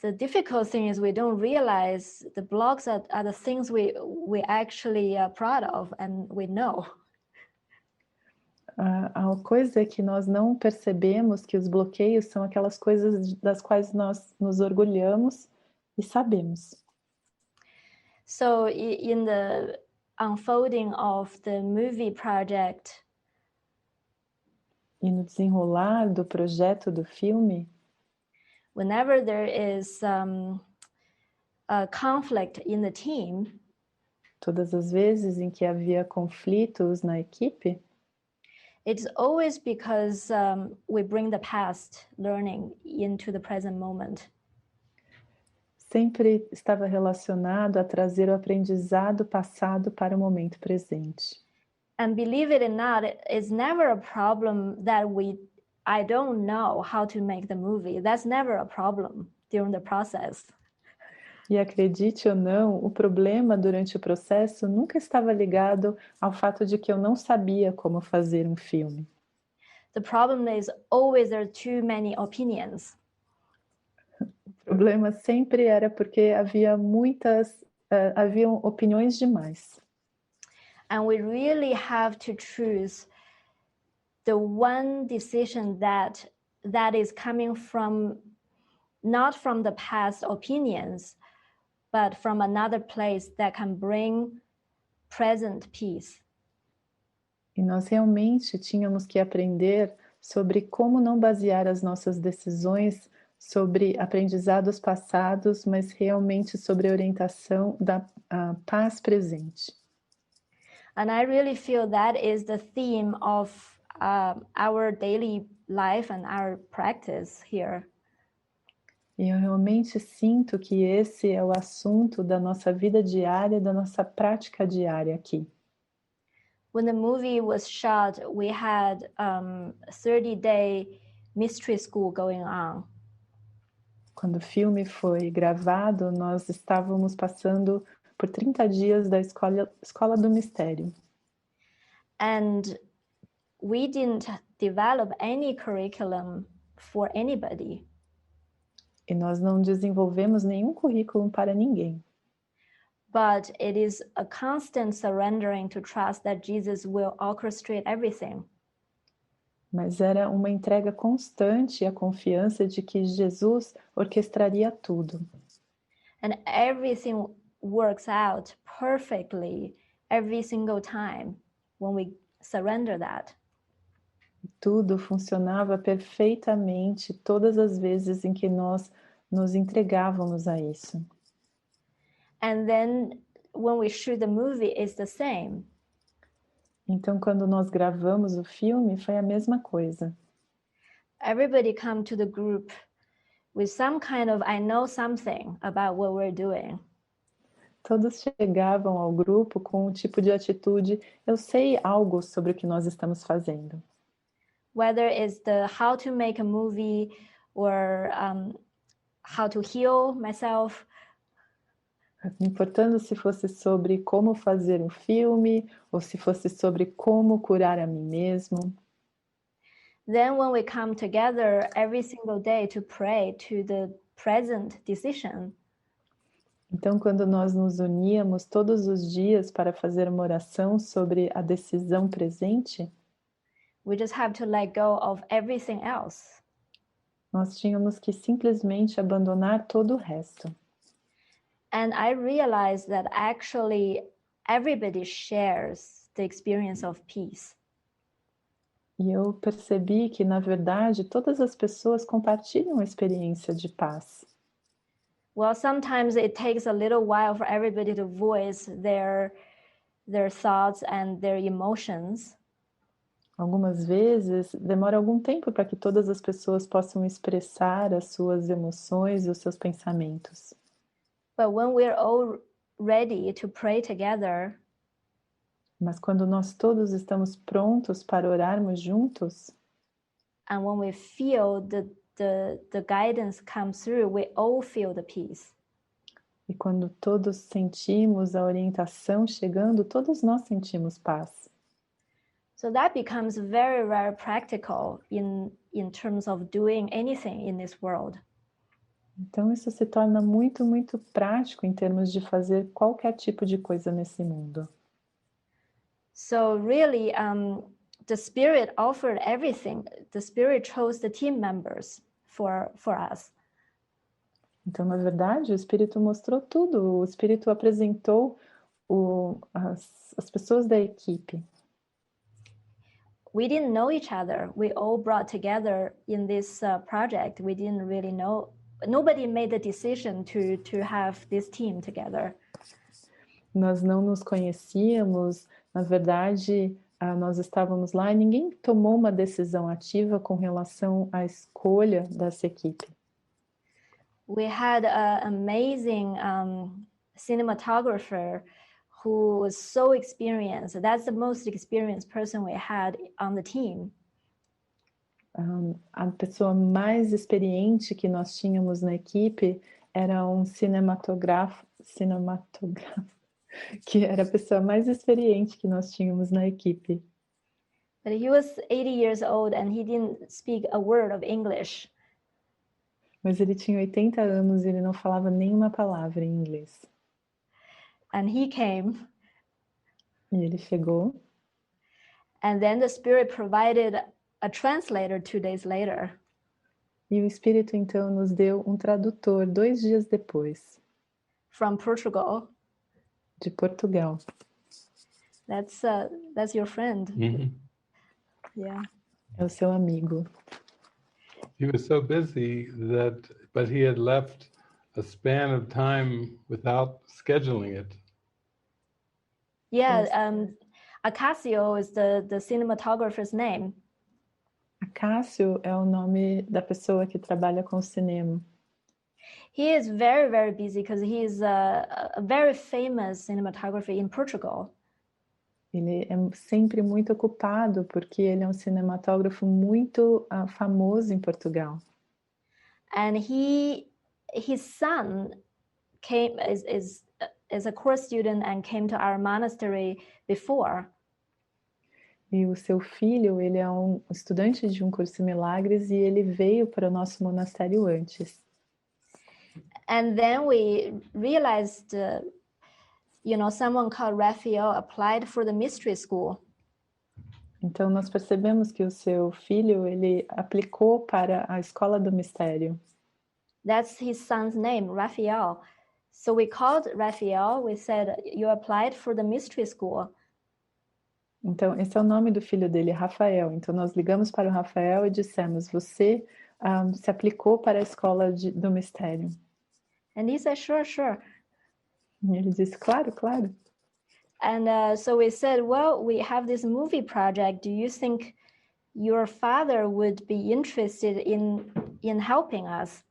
The difficult thing is we don't realize the blocks are the things we actually are proud of and we know. A coisa é que nós não percebemos que os bloqueios são aquelas coisas das quais nós nos orgulhamos e sabemos. So in the unfolding of the movie project, e no desenrolar do projeto do filme, whenever there is a conflict in the team, todas as vezes em que havia conflitos na equipe, it's always because we bring the past learning into the present moment. sempre estava relacionado a trazer o aprendizado passado para o momento presente. And believe it or not, it's never a problem that I don't know how to make the movie. That's never a problem during the process. E acredite ou não, o problema durante o processo nunca estava ligado ao fato de que eu não sabia como fazer um filme. The problem is always there are too many opinions. O problema sempre era porque haviam opiniões demais. And we really have to choose the one decision that is coming from, not from the past opinions, but from another place that can bring present peace. E nós realmente tínhamos que aprender sobre como não basear as nossas decisões sobre aprendizados passados, mas realmente sobre a orientação da paz presente. And I really feel that is the theme of our daily life and our practice here. E eu realmente sinto que esse é o assunto da nossa vida diária, da nossa prática diária aqui. When the movie was shot, we had 30-day mystery school going on. Quando o filme foi gravado, nós estávamos passando por 30 dias da escola do mistério. And we didn't develop any curriculum for anybody. E nós não desenvolvemos nenhum currículo para ninguém. But it is a constant surrendering to trust that Jesus will orchestrate everything. Mas era uma entrega constante e a confiança de que Jesus orquestraria tudo. And everything works out perfectly every single time when we surrender that. Tudo funcionava perfeitamente todas as vezes em que nós nos entregávamos a isso. And then when we shoot the movie, it's the same. Então, quando nós gravamos o filme, foi a mesma coisa. Everybody come to the group with some kind of, I know something about what we're doing. Todos chegavam ao grupo com um tipo de atitude, eu sei algo sobre o que nós estamos fazendo. Whether it's the how to make a movie or how to heal myself. Importando se fosse sobre como fazer um filme ou se fosse sobre como curar a mim mesmo. Then when we come together every single day to pray to the present decision. Então, quando nós nos uníamos todos os dias para fazer uma oração sobre a decisão presente, we just have to let go of everything else. Nós tínhamos que simplesmente abandonar todo o resto. And I realized that actually everybody shares the experience of peace. E eu percebi que, na verdade, todas as pessoas compartilham a experiência de paz. Well, sometimes it takes a little while for everybody to voice their thoughts and their emotions. Algumas vezes demora algum tempo para que todas as pessoas possam expressar as suas emoções e os seus pensamentos. But when we're all ready to pray together, mas quando nós todos estamos prontos para orarmos juntos, and when we feel the guidance come through, we all feel the peace. E quando todos sentimos a orientação chegando, todos nós sentimos paz. So that becomes very, very practical in terms of doing anything in this world. Então isso se torna muito, muito prático em termos de fazer qualquer tipo de coisa nesse mundo. So really, the Spirit offered everything. The Spirit chose the team members for us. Então, na verdade, o Espírito mostrou tudo. O Espírito apresentou as pessoas da equipe. We didn't know each other. We all brought together in this project. We didn't really know nobody made the decision to have this team together. Nós não nos conhecíamos, na verdade, nós estávamos lá e ninguém tomou uma decisão ativa com relação à escolha dessa equipe. We had an amazing cinematographer who was so experienced. That's the most experienced person we had on the team. A pessoa mais experiente que nós tínhamos na equipe era um cinematógrafo, que era a pessoa mais experiente que nós tínhamos na equipe. But he was 80 years old and he didn't speak a word of English. Mas ele tinha 80 anos e ele não falava nenhuma palavra em inglês. And he came. E ele chegou. And then the Spirit provided a translator 2 days later. E o Espírito então nos deu um tradutor 2 dias depois. From Portugal. De Portugal. That's your friend. Mm-hmm. Yeah. É o seu amigo. He was so busy but he had left a span of time without scheduling it. Yeah, Yes. Acacio is the cinematographer's name. Acácio é o nome da pessoa que trabalha com o cinema. He is very, very busy because he is a very famous cinematographer in Portugal. Ele é sempre muito ocupado porque ele é um cinematógrafo muito famoso em Portugal. And his son is a course student and came to our monastery before. E o seu filho, ele é um estudante de um curso de milagres e ele veio para o nosso monastério antes. And then we realized, someone called Raphael applied for the mystery school. Então nós percebemos que o seu filho, ele aplicou para a escola do mistério. That's his son's name, Raphael. So we called Raphael, we said, you applied for the mystery school. Então, esse é o nome do filho dele, Rafael. Então, nós ligamos para o Rafael e dissemos, você se aplicou para a escola do mistério. And he said, sure. E ele disse, claro. And so we said, well, we have this movie project. Do you think your father would be interested in helping us?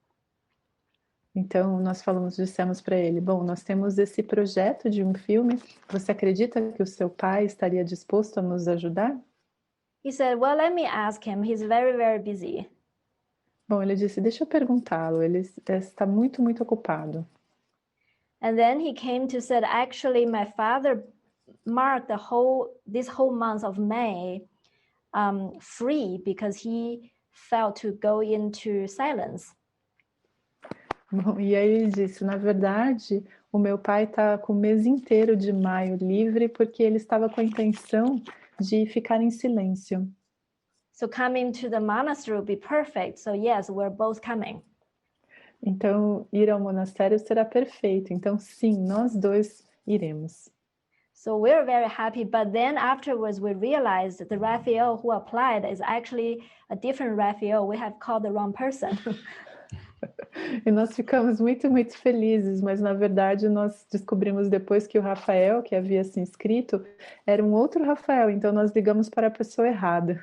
Então, nós dissemos para ele, bom, nós temos esse projeto de um filme, você acredita que o seu pai estaria disposto a nos ajudar? He said, well, let me ask him. He's very, very busy. Bom, ele disse, deixa eu perguntá-lo, ele está muito, muito ocupado. And then he came to said, actually, my father marked this whole month of May free because he felt to go into silence. Bom, e aí ele disse, na verdade, o meu pai está com o mês inteiro de maio livre porque ele estava com a intenção de ficar em silêncio. So coming to the monastery will be perfect. So yes, we're both coming. Então, ir ao monastério será perfeito. Então, sim, nós dois iremos. So we're very happy. But then afterwards, we realized that the Raphael who applied is actually a different Raphael. We have called the wrong person. E nós ficamos muito, muito felizes, mas na verdade nós descobrimos depois que o Rafael, que havia se inscrito, era um outro Rafael, então nós ligamos para a pessoa errada.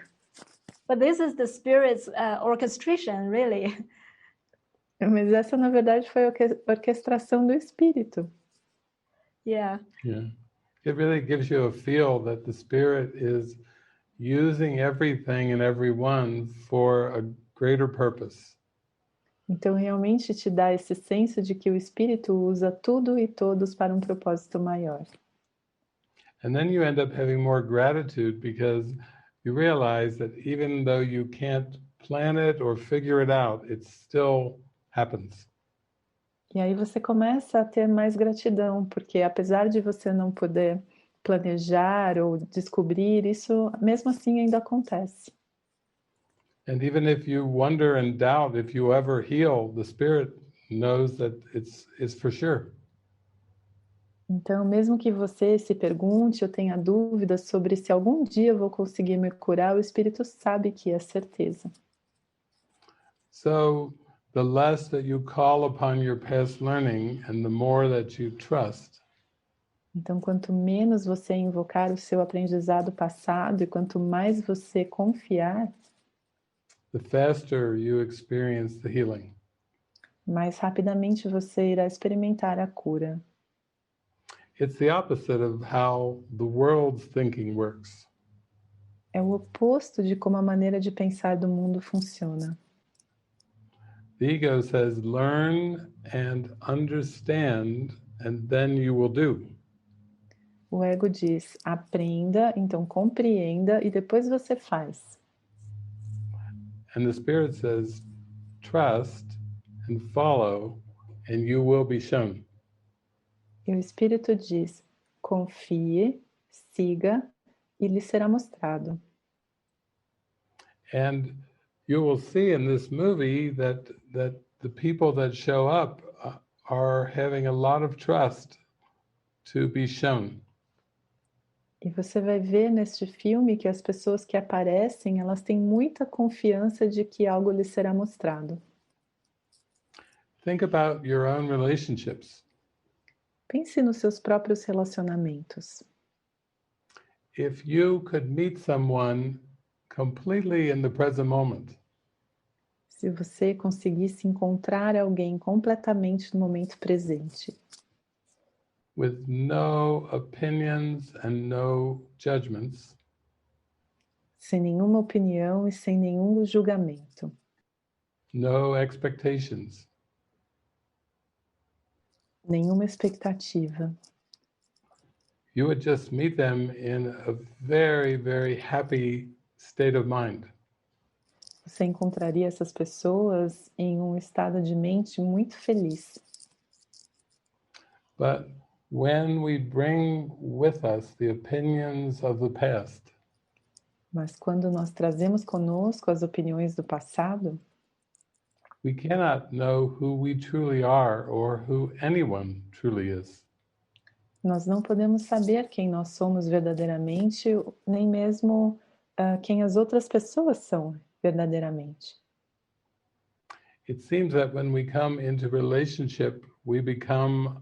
But this is the Spirit's orchestration, really. Mas essa na verdade foi a orquestração do Espírito. Yeah. It really gives you a feel that the Spirit is using everything and everyone for a greater purpose. Então, realmente te dá esse senso de que o Espírito usa tudo e todos para um propósito maior. And then you end up having more gratitude because you realize that even though you can't plan it or figure it out, it still happens. E aí você começa a ter mais gratidão, porque apesar de você não poder planejar ou descobrir, isso mesmo assim ainda acontece. And even if you wonder and doubt if you ever heal, the Spirit knows that it's for sure. Então, mesmo que você se pergunte ou tenha dúvidas sobre se algum dia eu vou conseguir me curar, o Espírito sabe que é certeza. So the less that you call upon your past learning and the more that you trust. Então, quanto menos você invocar o seu aprendizado passado e quanto mais você confiar, the faster you experience the healing. mais rapidamente você irá experimentar a cura. It's the opposite of how the world's thinking works. É o oposto de como a maneira de pensar do mundo funciona. The ego says, learn and understand, and then you will do. O ego diz, aprenda, então compreenda e depois você faz. And the spirit says, trust and follow, and you will be shown. E o Espírito diz, confie, siga e lhe será mostrado. And you will see in this movie that the people that show up are having a lot of trust to be shown. E você vai ver neste filme que as pessoas que aparecem, elas têm muita confiança de que algo lhes será mostrado. Think about your own relationships. Pense nos seus próprios relacionamentos. If you could meet someone completely in the present moment, Se você conseguisse encontrar alguém completamente no momento presente, with no opinions and no judgments, sem nenhuma opinião e sem nenhum julgamento, no expectations, nenhuma expectativa, you would just meet them in a very, very happy state of mind. você encontraria essas pessoas em um estado de mente muito feliz. But when we bring with us the opinions of the past, Mas quando nós trazemos conosco as opiniões do passado, we cannot know who we truly are or who anyone truly is. nós não podemos saber quem nós somos verdadeiramente, nem mesmo quem as outras pessoas são verdadeiramente. It seems that when we come into relationship, we become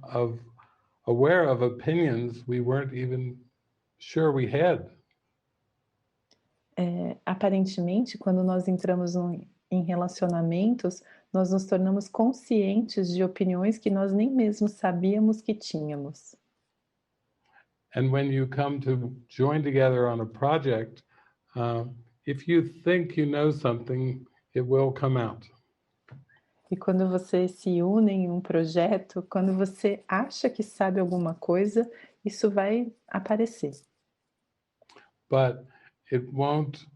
aware of opinions we weren't even sure we had. Aparentemente, quando nós entramos em relacionamentos, nós nos tornamos conscientes de opiniões que nós nem mesmo sabíamos que tínhamos. And when you come to join together on a project, if you think you know something, it will come out. E quando vocês se unem em um projeto, quando você acha que sabe alguma coisa, isso vai aparecer. But it won't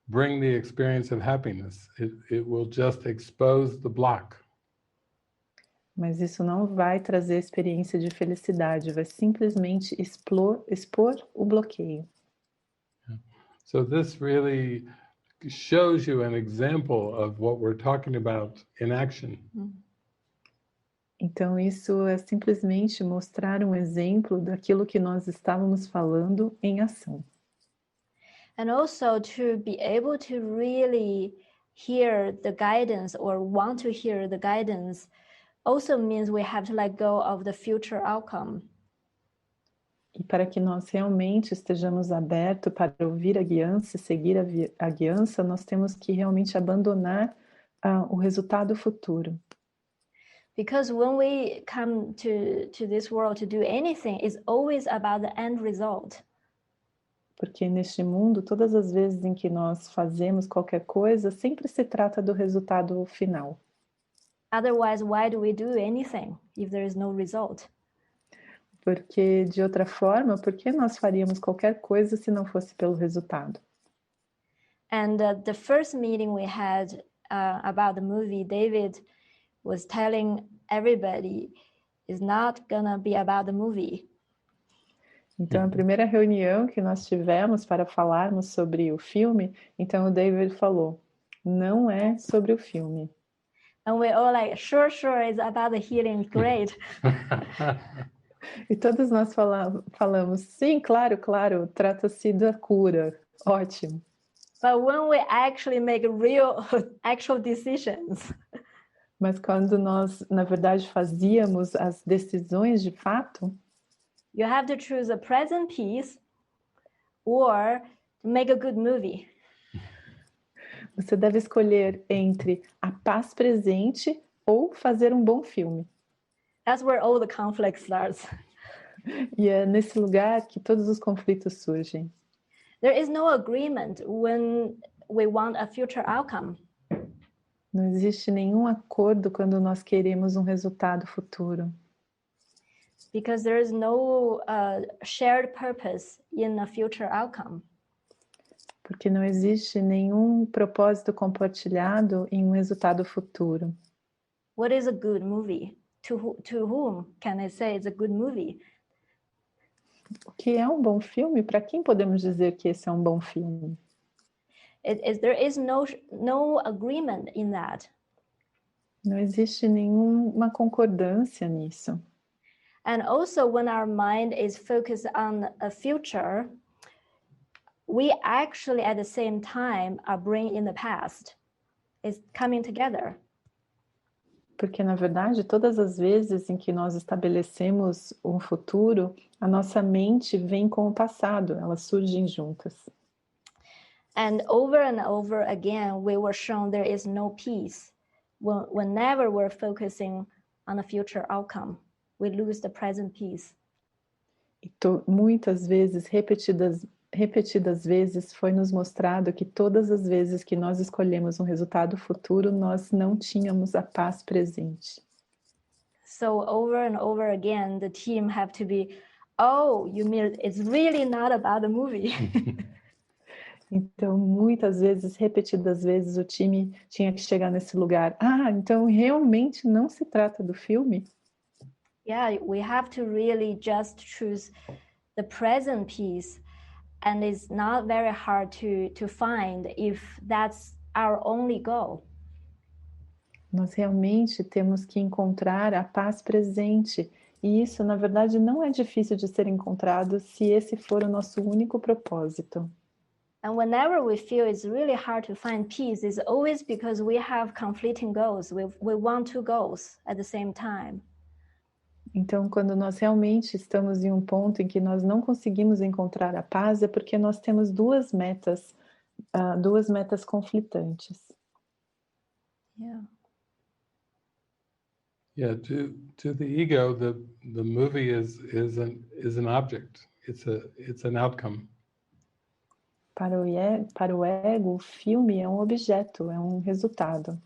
bring the experience of happiness. It will just expose the block. Mas isso não vai trazer a experiência de felicidade, vai simplesmente expor o bloqueio. So this really shows you an example of what we're talking about in action. Então isso é simplesmente mostrar um exemplo daquilo que nós estávamos falando em ação. And also to be able to really hear the guidance or want to hear the guidance also means we have to let go of the future outcome. E para que nós realmente estejamos abertos para ouvir a guiança, seguir a guiança, nós temos que realmente abandonar o resultado futuro. Because when we come to this world to do anything, it's always about the end result. Porque neste mundo, todas as vezes em que nós fazemos qualquer coisa, sempre se trata do resultado final. Otherwise, why do we do anything if there is no result? Porque, de outra forma, por que nós faríamos qualquer coisa se não fosse pelo resultado? And the first meeting we had about the movie, David was telling everybody it's not gonna be about the movie. Então, a primeira reunião que nós tivemos para falarmos sobre o filme, então o David falou, não é sobre o filme. And we're all like, sure, it's about the healing, great. E todos nós falamos, sim, claro, trata-se da cura, ótimo. But when we actually make real, actual decisions, Mas quando nós, na verdade, fazíamos as decisões de fato, you have to choose a present peace or to make a good movie. você deve escolher entre a paz presente ou fazer um bom filme. That's where all the conflict starts. E é nesse lugar que todos os conflitos surgem. There is no agreement when we want a future outcome. Não existe nenhum acordo quando nós queremos um resultado futuro. Because there is no shared purpose in a future outcome. Porque não existe nenhum propósito compartilhado em um resultado futuro. What is a good movie? To whom can I say it's a good movie? O que é um bom filme? Para quem podemos dizer que esse é um bom filme? There is no agreement in that. Não existe nenhuma concordância nisso. And also when our mind is focused on a future, we actually at the same time are bringing in the past. It's coming together. Porque, na verdade, todas as vezes em que nós estabelecemos um futuro, a nossa mente vem com o passado, elas surgem juntas. And over again, we were shown there is no peace. Whenever we're focusing on a future outcome, we lose the present peace. E muitas vezes, repetidas vezes, foi nos mostrado que todas as vezes que nós escolhemos um resultado futuro, nós não tínhamos a paz presente. So over and over again, the team have to be, oh, you mean it's really not about the movie. Então, muitas vezes, repetidas vezes, o time tinha que chegar nesse lugar. Ah, então realmente não se trata do filme? Yeah, we have to really just choose the present peace, and it's not very hard to find if that's our only goal. Nós realmente temos que encontrar a paz presente. E isso, na verdade, não é difícil de ser encontrado se esse for o nosso único propósito. And whenever we feel it's really hard to find peace, it's always because we have conflicting goals. We want two goals at the same time. Então, quando nós realmente estamos em um ponto em que nós não conseguimos encontrar a paz, é porque nós temos duas metas conflitantes. Yeah. Yeah, to the ego, the movie is an object. It's an outcome. Para o ego, o filme é um objeto, é um resultado.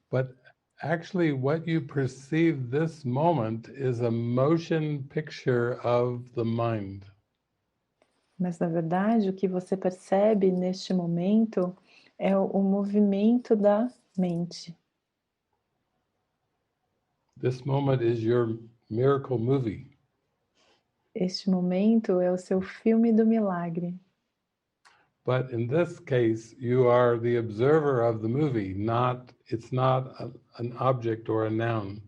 But actually what you perceive this moment is a motion picture of the mind. Mas, na verdade, o que você percebe neste momento é o movimento da mente. This moment is your miracle movie. Este momento é o seu filme do milagre. But in this case, you are the observer of the movie, it's not an object or a noun.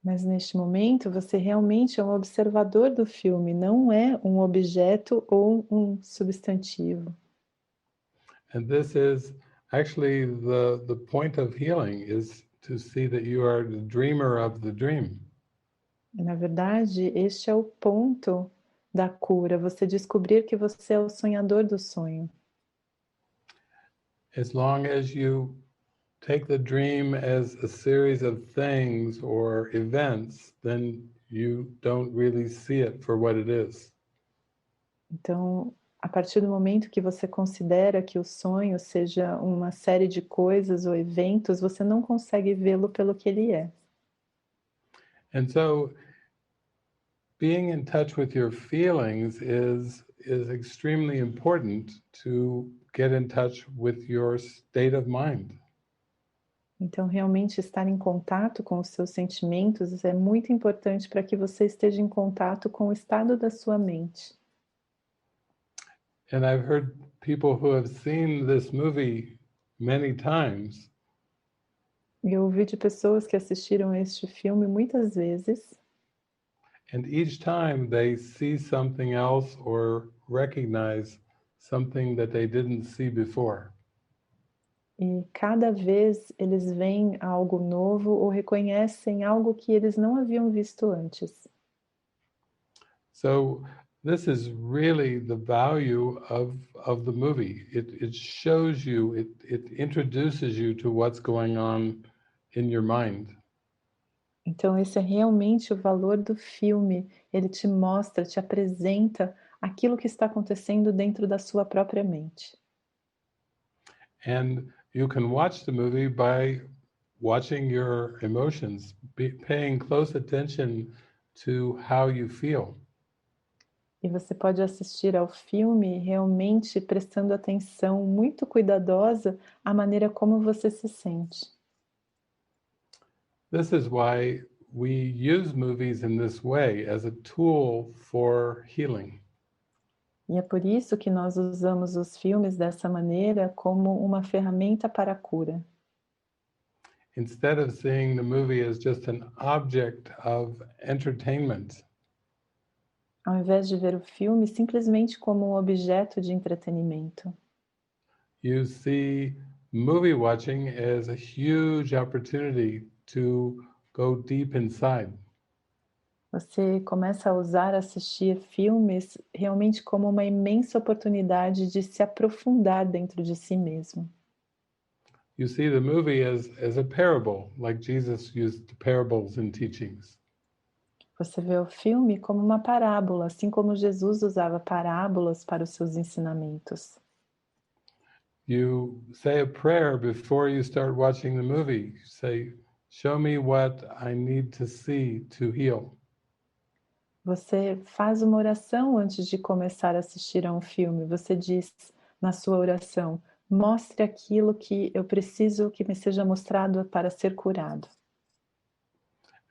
Mas neste momento você realmente é um observador do filme, não é um objeto ou um substantivo. And this is actually the point of healing, is to see that you are the dreamer of the dream. E, na verdade, este é o ponto da cura, você descobrir que você é o sonhador do sonho. As long as you take the dream as a series of things or events, then you don't really see it for what it is. Então, a partir do momento que você considera que o sonho seja uma série de coisas ou eventos, você não consegue vê-lo pelo que ele é. And so being in touch with your feelings is extremely important to get in touch with your state of mind. Então, realmente estar em contato com os seus sentimentos é muito importante para que você esteja em contato com o estado da sua mente. And I've heard people who have seen this movie many times. Eu ouvi de pessoas que assistiram este filme muitas vezes. And each time they see something else or recognize something that they didn't see before. E cada vez eles veem algo novo ou reconhecem algo que eles não haviam visto antes. So this is really the value of the movie. It shows you, it introduces you to what's going on in your mind. Então esse é realmente o valor do filme. Ele te mostra, te apresenta aquilo que está acontecendo dentro da sua própria mente. And you can watch the movie by watching your emotions, paying close attention to how you feel. E você pode assistir ao filme realmente prestando atenção muito cuidadosa à maneira como você se sente. This is why we use movies in this way as a tool for healing. E é por isso que nós usamos os filmes dessa maneira como uma ferramenta para a cura. Instead of seeing the movie as just an object of entertainment, Ao invés de ver o filme simplesmente como um objeto de entretenimento, you see movie watching as a huge opportunity to go deep inside. você começa a usar assistir filmes realmente como uma imensa oportunidade de se aprofundar dentro de si mesmo. You see the movie as a parable, like Jesus used parables in teachings. Você vê o filme como uma parábola, assim como Jesus usava parábolas para os seus ensinamentos. You say a prayer before you start watching the movie. You say, show me what I need to see to heal. Você faz uma oração antes de começar a assistir a um filme. Você diz na sua oração: mostre aquilo que eu preciso que me seja mostrado para ser curado.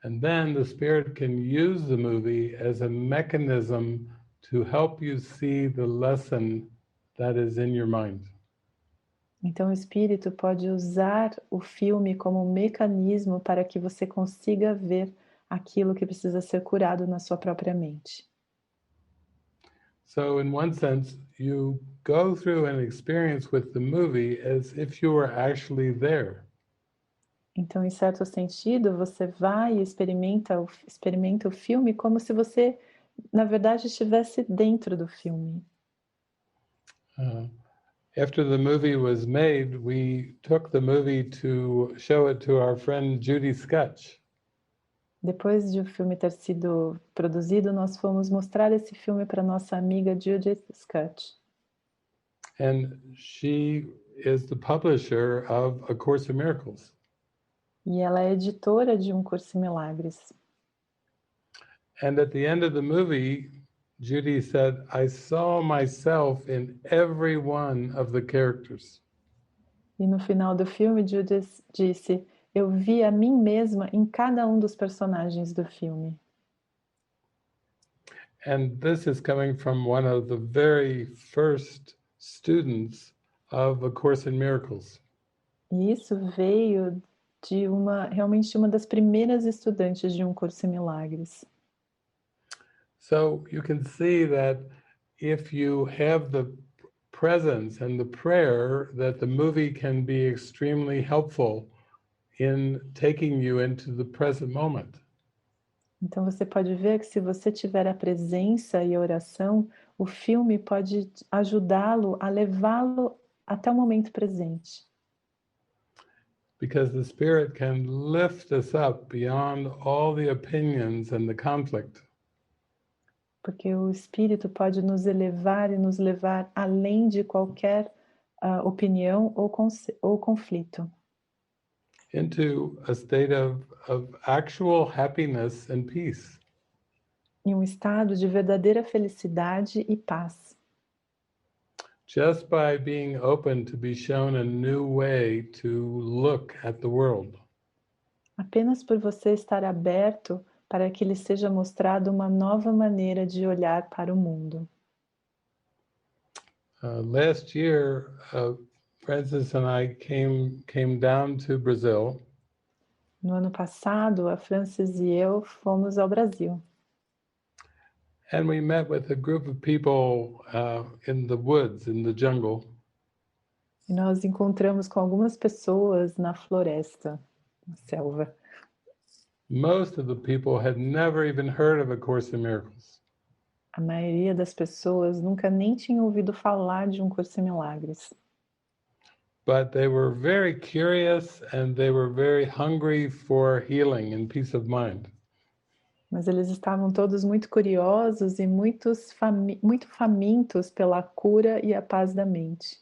And then the Spirit can use the movie as a mechanism to help you see the lesson that is in your mind. Então o Espírito pode usar o filme como um mecanismo para que você consiga ver aquilo que precisa ser curado na sua própria mente. So in one sense, you go through an experience with the movie as if you were actually there. Então, em certo sentido, você vai e experimenta o filme como se você, na verdade, estivesse dentro do filme. After the movie was made, we took the movie to show it to our friend Judy Skutch. Depois de o filme ter sido produzido, nós fomos mostrar esse filme para nossa amiga Judith Scott. And she is the publisher of A Course in Miracles. E ela é editora de Um Curso em Milagres. And at the end of the movie, Judy said, I saw myself in every one of the characters. E no final do filme, Judith disse: eu vi a mim mesma em cada um dos personagens do filme. And this is coming from one of the very first students of A Course in Miracles. E isso veio de realmente uma das primeiras estudantes de Um Curso em Milagres. So you can see that if you have the presence and the prayer, that the movie can be extremely helpful in taking you into the present moment. Então você pode ver que se você tiver a presença e a oração, o filme pode ajudá-lo a levá-lo até o momento presente. Because the Spirit can lift us up beyond all the opinions and the conflict. Porque o Espírito pode nos elevar e nos levar além de qualquer opinião ou conflito. Into a state of actual happiness and peace. Em um estado de verdadeira felicidade e paz. Just by being open to be shown a new way to look at the world. Apenas por você estar aberto para que lhe seja mostrado uma nova maneira de olhar para o mundo. Last year, Francis and I came down to Brazil. No ano passado, a Francis e eu fomos ao Brasil. And we met with a group of people in the woods, in the jungle. E nós encontramos com algumas pessoas na floresta, na selva. Most of the people had never even heard of A Course in Miracles. A maioria das pessoas nunca nem tinha ouvido falar de Curso em Milagres. But they were very curious and they were very hungry for healing and peace of mind. Mas eles estavam todos muito curiosos e muito famintos pela cura e a paz da mente.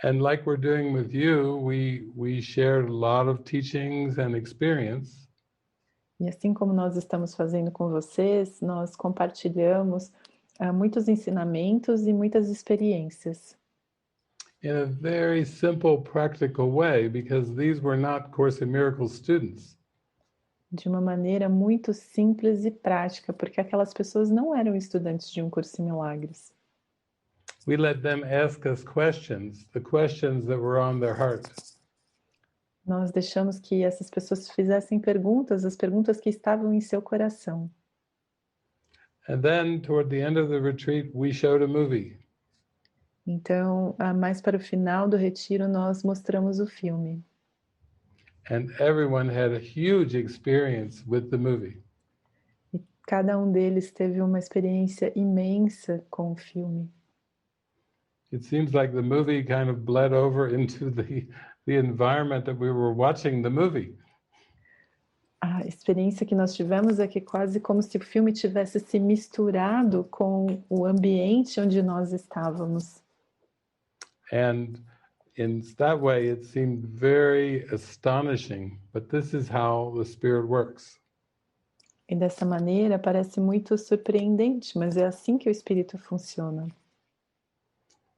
And like we're doing with you, we shared a lot of teachings and experience. E assim como nós estamos fazendo com vocês, nós compartilhamos muitos ensinamentos e muitas experiências. In a very simple, practical way, because these were not Course in Miracles students. De uma maneira muito simples e prática, porque aquelas pessoas não eram estudantes de Curso em Milagres. We let them ask us questions, the questions that were on their heart. Nós deixamos que essas pessoas fizessem perguntas, as perguntas que estavam em seu coração. And then, toward the end of the retreat, we showed a movie. Então, mais para o final do retiro, nós mostramos o filme. And everyone had a huge experience with the movie. E cada deles teve uma experiência imensa com o filme. It seems like the movie kind of bled over into the environment that we were watching the movie. A experiência que nós tivemos é que quase como se o filme tivesse se misturado com o ambiente onde nós estávamos. And in that way, it seemed very astonishing, but this is how the Spirit works. E dessa maneira parece muito surpreendente, mas é assim que o Espírito funciona.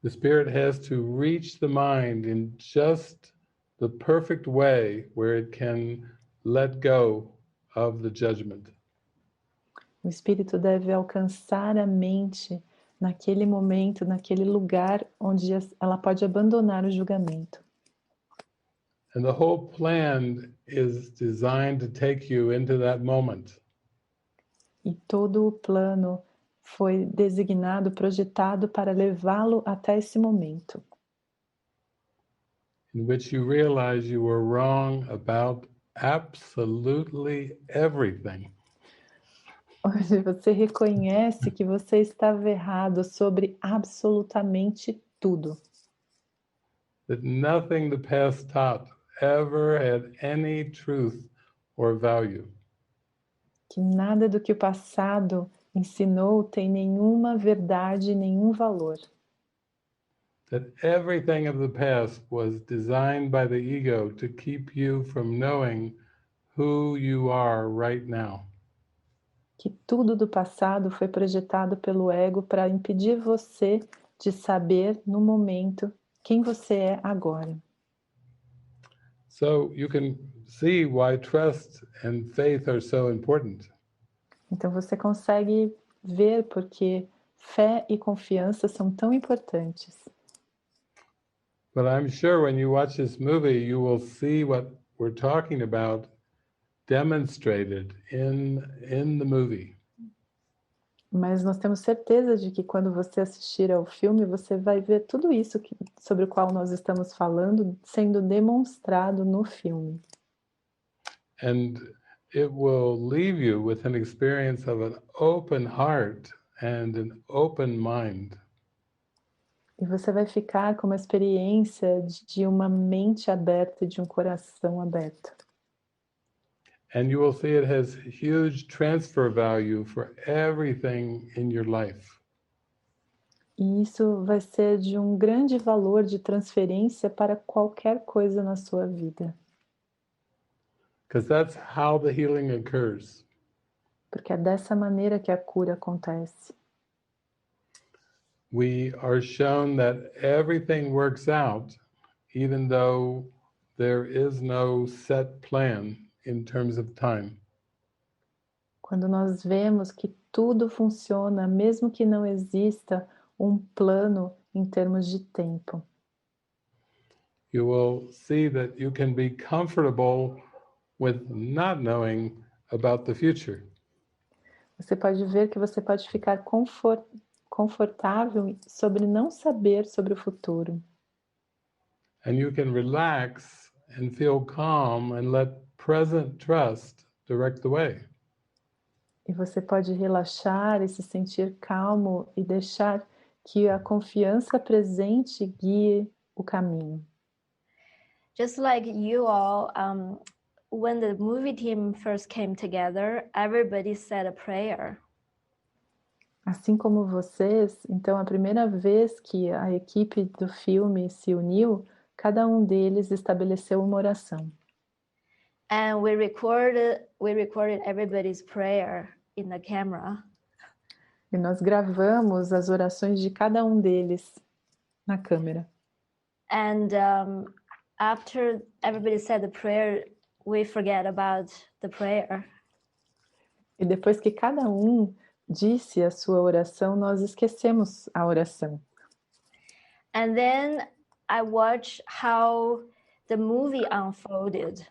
The Spirit has to reach the mind in just the perfect way where it can let go of the judgment. O Espírito deve alcançar a mente naquele momento, naquele lugar onde ela pode abandonar o julgamento. And the whole plan is designed to take you into that moment. E todo o plano foi designado, projetado para levá-lo até esse momento. In which you realize you were wrong about absolutely everything. Onde você reconhece que você estava errado sobre absolutamente tudo. That nothing the past taught ever had any truth or value. Que nada do que o passado ensinou tem nenhuma verdade, nenhum valor. That everything of the past was designed by the ego to keep you from knowing who you are right now. Que tudo do passado foi projetado pelo ego para impedir você de saber no momento quem você é agora. So you can see why trust and faith are so important. Então você consegue ver porque fé e confiança são tão importantes. But I'm sure when you watch this movie, you will see what we're talking about demonstrated in the movie. Mas nós temos certeza de que quando você assistir ao filme, você vai ver tudo isso sobre o qual nós estamos falando sendo demonstrado no filme. And it will leave you with an experience of an open heart and an open mind. E você vai ficar com uma experiência de uma mente aberta e de um coração aberto. And you will see it has huge transfer value for everything in your life. E isso vai ser de um grande valor de transferência para qualquer coisa na sua vida. Because that's how the healing occurs. Porque é dessa maneira que a cura acontece. We are shown that everything works out, even though there is no set plan in terms of time. Quando nós vemos que tudo funciona, mesmo que não exista um plano em termos de tempo. You will see that you can be comfortable with not knowing about the future. Você pode ver que você pode ficar confortável sobre não saber sobre o futuro. and you can relax and feel calm and let present trust direct the way. E você pode relaxar e se sentir calmo e deixar que a confiança presente guie o caminho. Just like you all, when the movie team first came together, everybody said a prayer. Assim como vocês, então a primeira vez que a equipe do filme se uniu, cada um deles estabeleceu uma oração. And we recorded everybody's prayer in the camera. E nós gravamos as orações de cada um deles na câmera. And after everybody said the prayer, we forget about the prayer. E depois que cada um disse a sua oração, nós esquecemos a oração. And then I watched how the movie unfolded.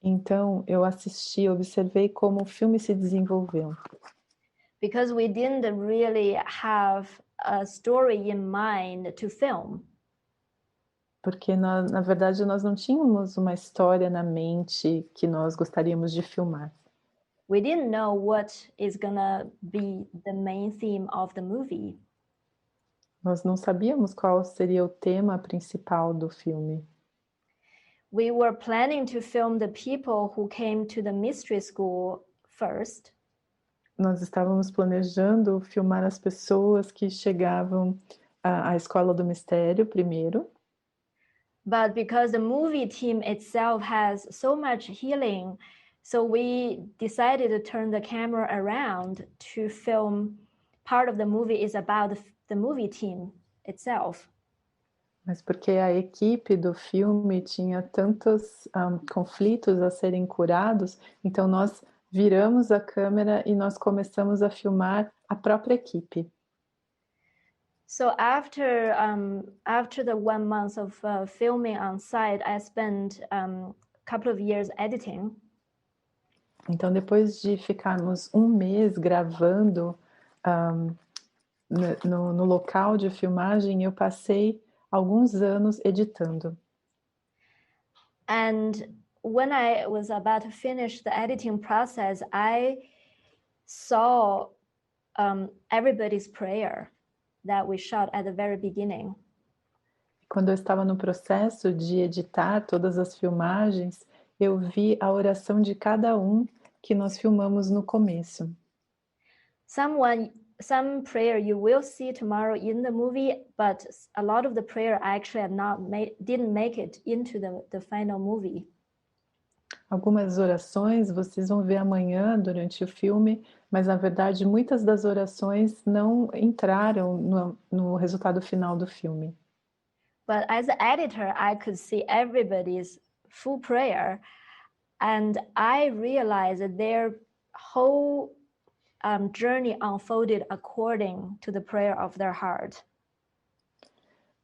Então eu assisti, observei como o filme se desenvolveu. Because we didn't really have a story in mind to film. Porque na verdade nós não tínhamos uma história na mente que nós gostaríamos de filmar. We didn't know what is gonna be the main theme of the movie. Nós não sabíamos qual seria o tema principal do filme. We were planning to film the people who came to the mystery school first. Nós estávamos planejando filmar as pessoas que chegavam à escola do mistério primeiro. But because the movie team itself has so much healing, so we decided to turn the camera around to film part of the movie is about the movie team itself. Mas porque a equipe do filme tinha tantos conflitos a serem curados, então nós viramos a câmera e nós começamos a filmar a própria equipe. So after the 1 month of filming on site, I spent a couple of years editing. Então depois de ficarmos um mês gravando no local de filmagem, eu passei alguns anos editando. And when I was about to finish the editing process, I saw everybody's prayer that we shot at the very beginning. Quando eu estava no processo de editar todas as filmagens, eu vi a oração de cada um que nós filmamos no começo. Some prayer you will see tomorrow in the movie, but a lot of the prayer actually didn't make it into the final movie. Algumas orações vocês vão ver amanhã durante o filme, mas na verdade muitas das orações não entraram no resultado final do filme. But as an editor, I could see everybody's full prayer, and I realized that their whole journey unfolded according to the prayer of their heart.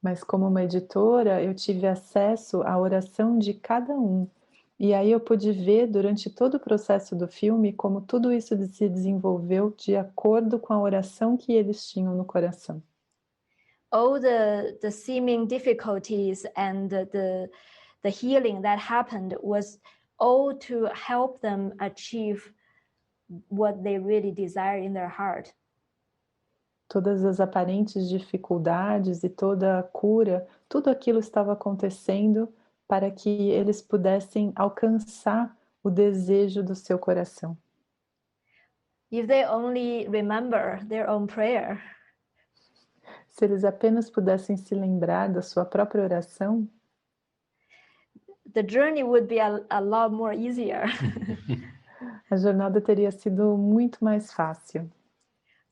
Mas como uma editora, eu tive acesso à oração de cada um. E aí eu pude ver durante todo o processo do filme como tudo isso se desenvolveu de acordo com a oração que eles tinham no coração. All the seeming difficulties and the healing that happened was all to help them achieve what they really desire in their heart. Todas as aparentes dificuldades e toda a cura, tudo aquilo estava acontecendo para que eles pudessem alcançar o desejo do seu coração. If they only remember their own prayer, se eles apenas pudessem se lembrar da sua própria oração, the journey would be a lot more easier. a jornada teria sido muito mais fácil.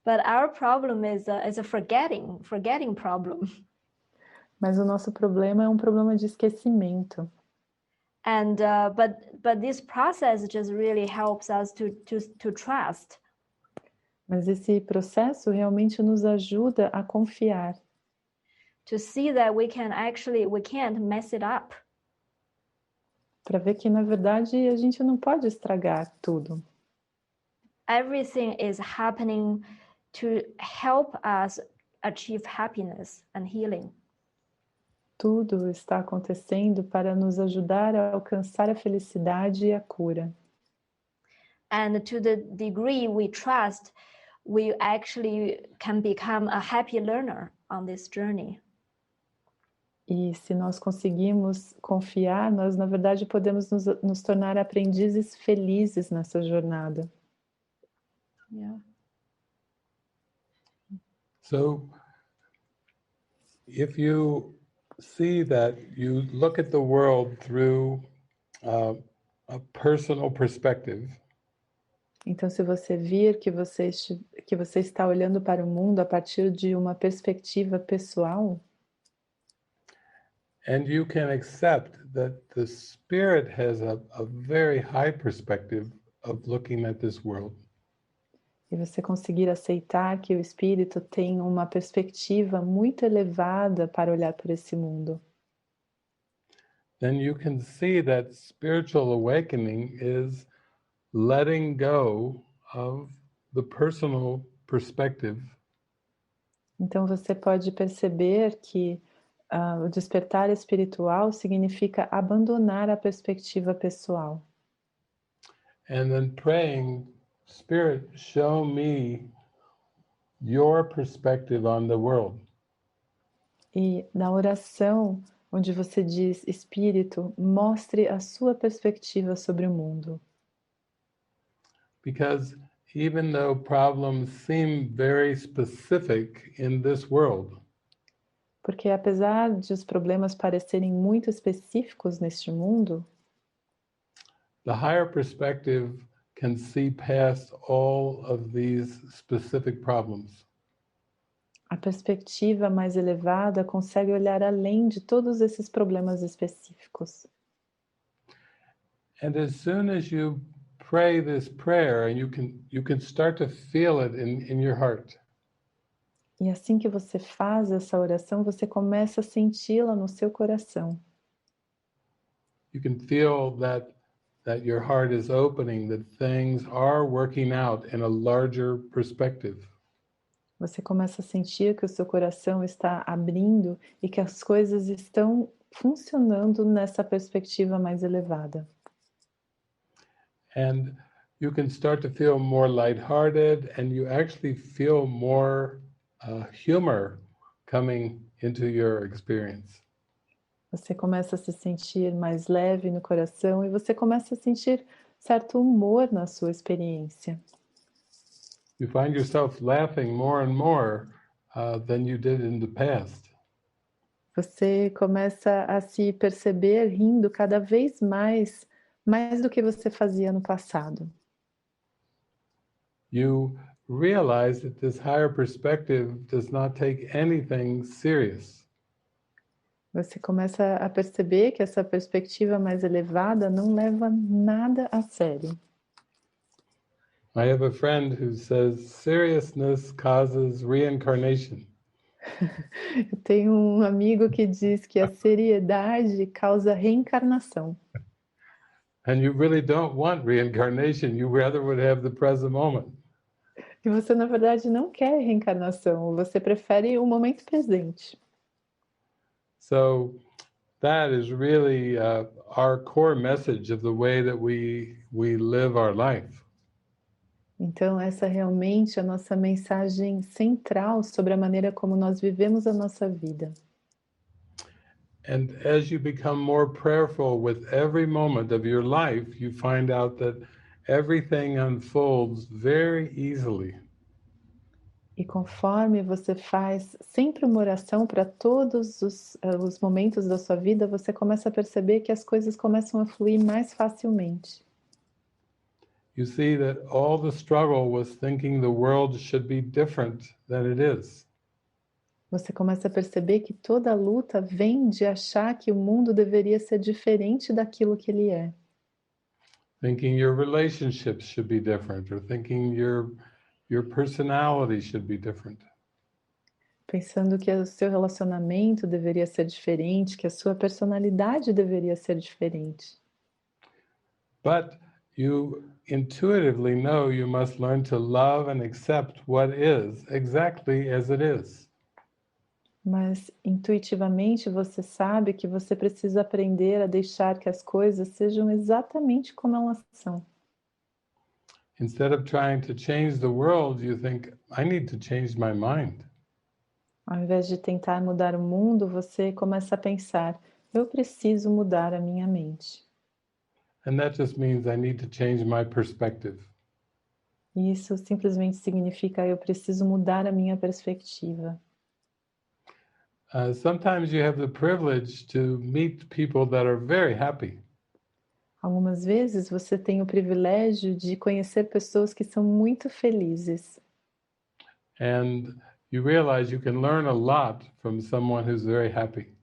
But our problem is a forgetting problem. Mas o nosso problema é um problema de esquecimento. And but this process just really helps us to trust. Mas esse processo realmente nos ajuda a confiar. To see that we can't mess it up. Para ver que na verdade a gente não pode estragar tudo. Everything is happening to help us achieve happiness and healing. Tudo está acontecendo para nos ajudar a alcançar a felicidade e a cura. And to the degree we trust, we actually can become a happy learner on this journey. E se nós conseguimos confiar, nós, na verdade, podemos nos tornar aprendizes felizes nessa jornada. Yeah. So, if you see that you look at the world through a personal perspective, Então, se você vir que você está olhando para o mundo a partir de uma perspectiva pessoal, and you can accept that the spirit has a very high perspective of looking at this world, e você conseguir aceitar que o espírito tem uma perspectiva muito elevada para olhar para esse mundo, then you can see that spiritual awakening is letting go of the personal perspective então você pode perceber que o despertar espiritual significa abandonar a perspectiva pessoal. and then praying, Spirit, show me your perspective on the world. E na oração, onde você diz, Espírito, mostre a sua perspectiva sobre o mundo. Because even though problems seem very specific in this world, Porque apesar de os problemas parecerem muito específicos neste mundo, the higher perspective can see past all of these specific problems. a perspectiva mais elevada consegue olhar além de todos esses problemas específicos. And as soon as you pray this prayer, and you can start to feel it in your heart. E assim que você faz essa oração, você começa a senti-la no seu coração. You can feel that your heart is opening, that things are working out in a larger perspective. Você começa a sentir que o seu coração está abrindo e que as coisas estão funcionando nessa perspectiva mais elevada. And you can start to feel more lighthearted, and you actually feel more humor coming into your experience. Você começa a se sentir mais leve no coração e você começa a sentir certo humor na sua experiência. You find yourself laughing more and more than you did in the past. Você começa a se perceber rindo cada vez mais do que você fazia no passado. You realize that this higher perspective does not take anything serious. Você começa a perceber que essa perspectiva mais elevada não leva nada a sério. I have a friend who says seriousness causes reincarnation. Eu tenho um amigo que diz que a seriedade causa reencarnação. And you really don't want reincarnation. You rather would have the present moment. E você, na verdade, não quer reencarnação, você prefere o momento presente. So that is really our core message of the way that we live our life. Então, essa realmente é a nossa mensagem central sobre a maneira como nós vivemos a nossa vida. And as you become more prayerful with every moment of your life, you find out that everything unfolds very easily. E conforme você faz sempre uma oração para todos os momentos da sua vida, você começa a perceber que as coisas começam a fluir mais facilmente. You see that all the struggle was thinking the world should be different than it is. Você começa a perceber que toda a luta vem de achar que o mundo deveria ser diferente daquilo que ele é. Thinking your relationships should be different, or thinking your personality should be different. Pensando que o seu relacionamento deveria ser diferente, que a sua personalidade deveria ser diferente. But you intuitively know you must learn to love and accept what is exactly as it is. Mas intuitivamente você sabe que você precisa aprender a deixar que as coisas sejam exatamente como elas são. Instead of trying to change the world, you think, I need to change my mind. Ao invés de tentar mudar o mundo, você começa a pensar, eu preciso mudar a minha mente. And that just means I need to change my perspective. E isso simplesmente significa, eu preciso mudar a minha perspectiva. Sometimes you have the privilege to meet people that are very happy. Algumas vezes você tem o privilégio de conhecer pessoas que são muito felizes. And you realize you can learn a lot from someone who's very happy.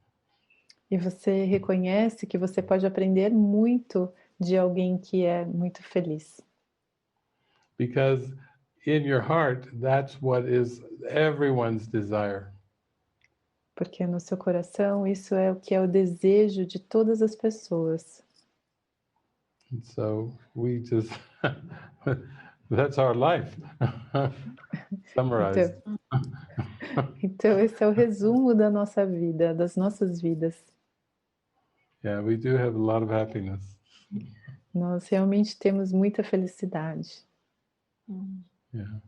E você reconhece que você pode aprender muito de alguém que é muito feliz. Because in your heart, that's what is everyone's desire. Porque no seu coração isso é o que é o desejo de todas as pessoas. And so we just, that's our life, summarized. Então esse é o resumo da nossa vida, das nossas vidas. Yeah, we do have a lot of happiness. Nós realmente temos muita felicidade. Yeah.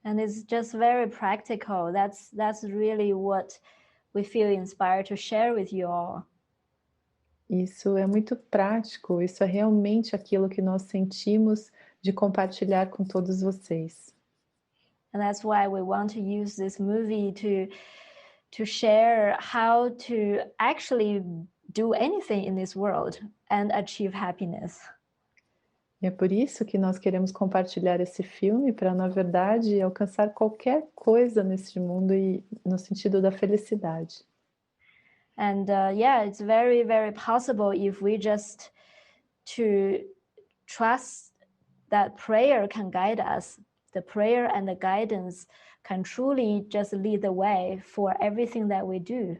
And it's just very practical. That's really what we feel inspired to share with you all. Isso é muito prático, isso é realmente aquilo que nós sentimos de compartilhar com todos vocês. And that's why we want to use this movie to share how to actually do anything in this world and achieve happiness. E é por isso que nós queremos compartilhar esse filme para, na verdade, alcançar qualquer coisa nesse mundo e no sentido da felicidade. And yeah, it's very, very possible if we just to trust that prayer can guide us. The prayer and the guidance can truly just lead the way for everything that we do.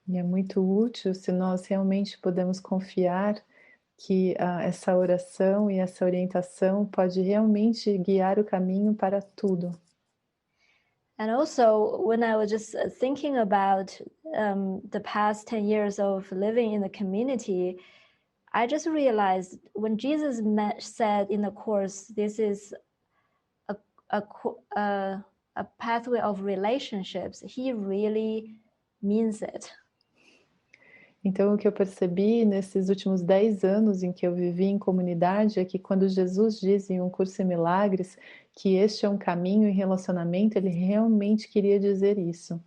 E é muito útil se nós realmente podemos confiar que essa oração e essa orientação pode realmente guiar o caminho para tudo. And also, when I was just thinking about the past 10 years of living in the community, I just realized when Jesus said in the Course, this is a pathway of relationships, he really means it. Então, o que eu percebi nesses últimos 10 anos em que eu vivi em comunidade é que quando Jesus diz em um curso em milagres que este é um caminho em relacionamento, ele realmente queria dizer isso.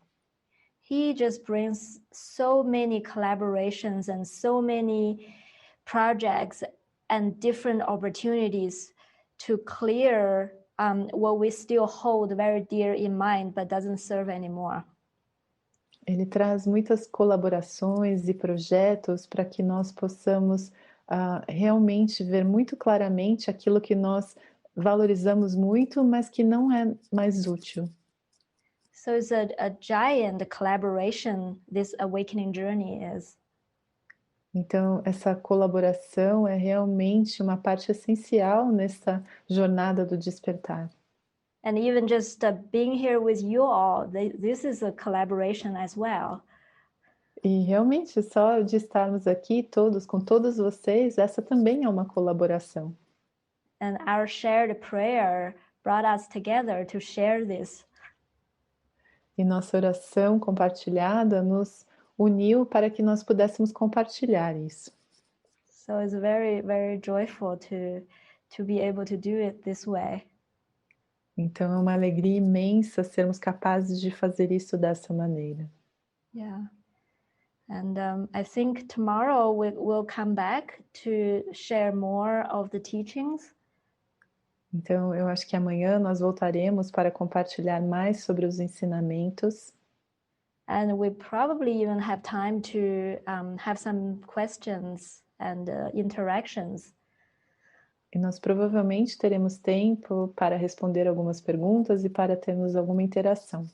He just brings so many collaborations and so many projects and different opportunities to clear what we still hold very dear in mind but doesn't serve anymore. Ele traz muitas colaborações e projetos para que nós possamos realmente ver muito claramente aquilo que nós valorizamos muito, mas que não é mais útil. So it's a giant collaboration this awakening journey is. Então, essa colaboração é realmente uma parte essencial nessa jornada do despertar. And even just being here with you all, this is a collaboration as well. E realmente, só de estarmos aqui todos, com todos vocês, essa também é uma colaboração. And our shared prayer brought us together to share this. E nossa oração compartilhada nos uniu para que nós pudéssemos compartilhar isso. So it's very, very joyful to be able to do it this way. Então é uma alegria imensa sermos capazes de fazer isso dessa maneira. Yeah. And I think tomorrow we'll come back to share more of the teachings. Então eu acho que amanhã nós voltaremos para compartilhar mais sobre os ensinamentos. And we probably even have time to have some questions and interactions. E nós provavelmente teremos tempo para responder algumas perguntas e para termos alguma interação.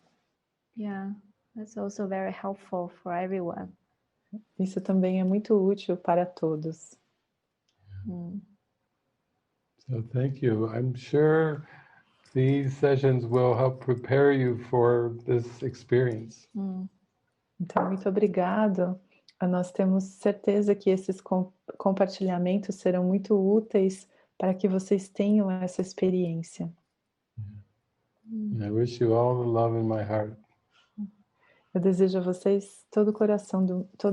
Yeah, that's also very helpful for everyone. Isso também é muito útil para todos. So thank you. I'm sure these sessions will help prepare you for this experience. Então, muito obrigado. Nós temos certeza que esses compartilhamentos serão muito úteis para que vocês tenham essa experiência. I wish you all the love in my heart. Eu desejo a vocês todo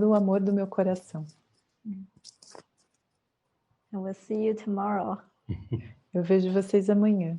o amor do meu coração. And we'll see you tomorrow. Eu vejo vocês amanhã.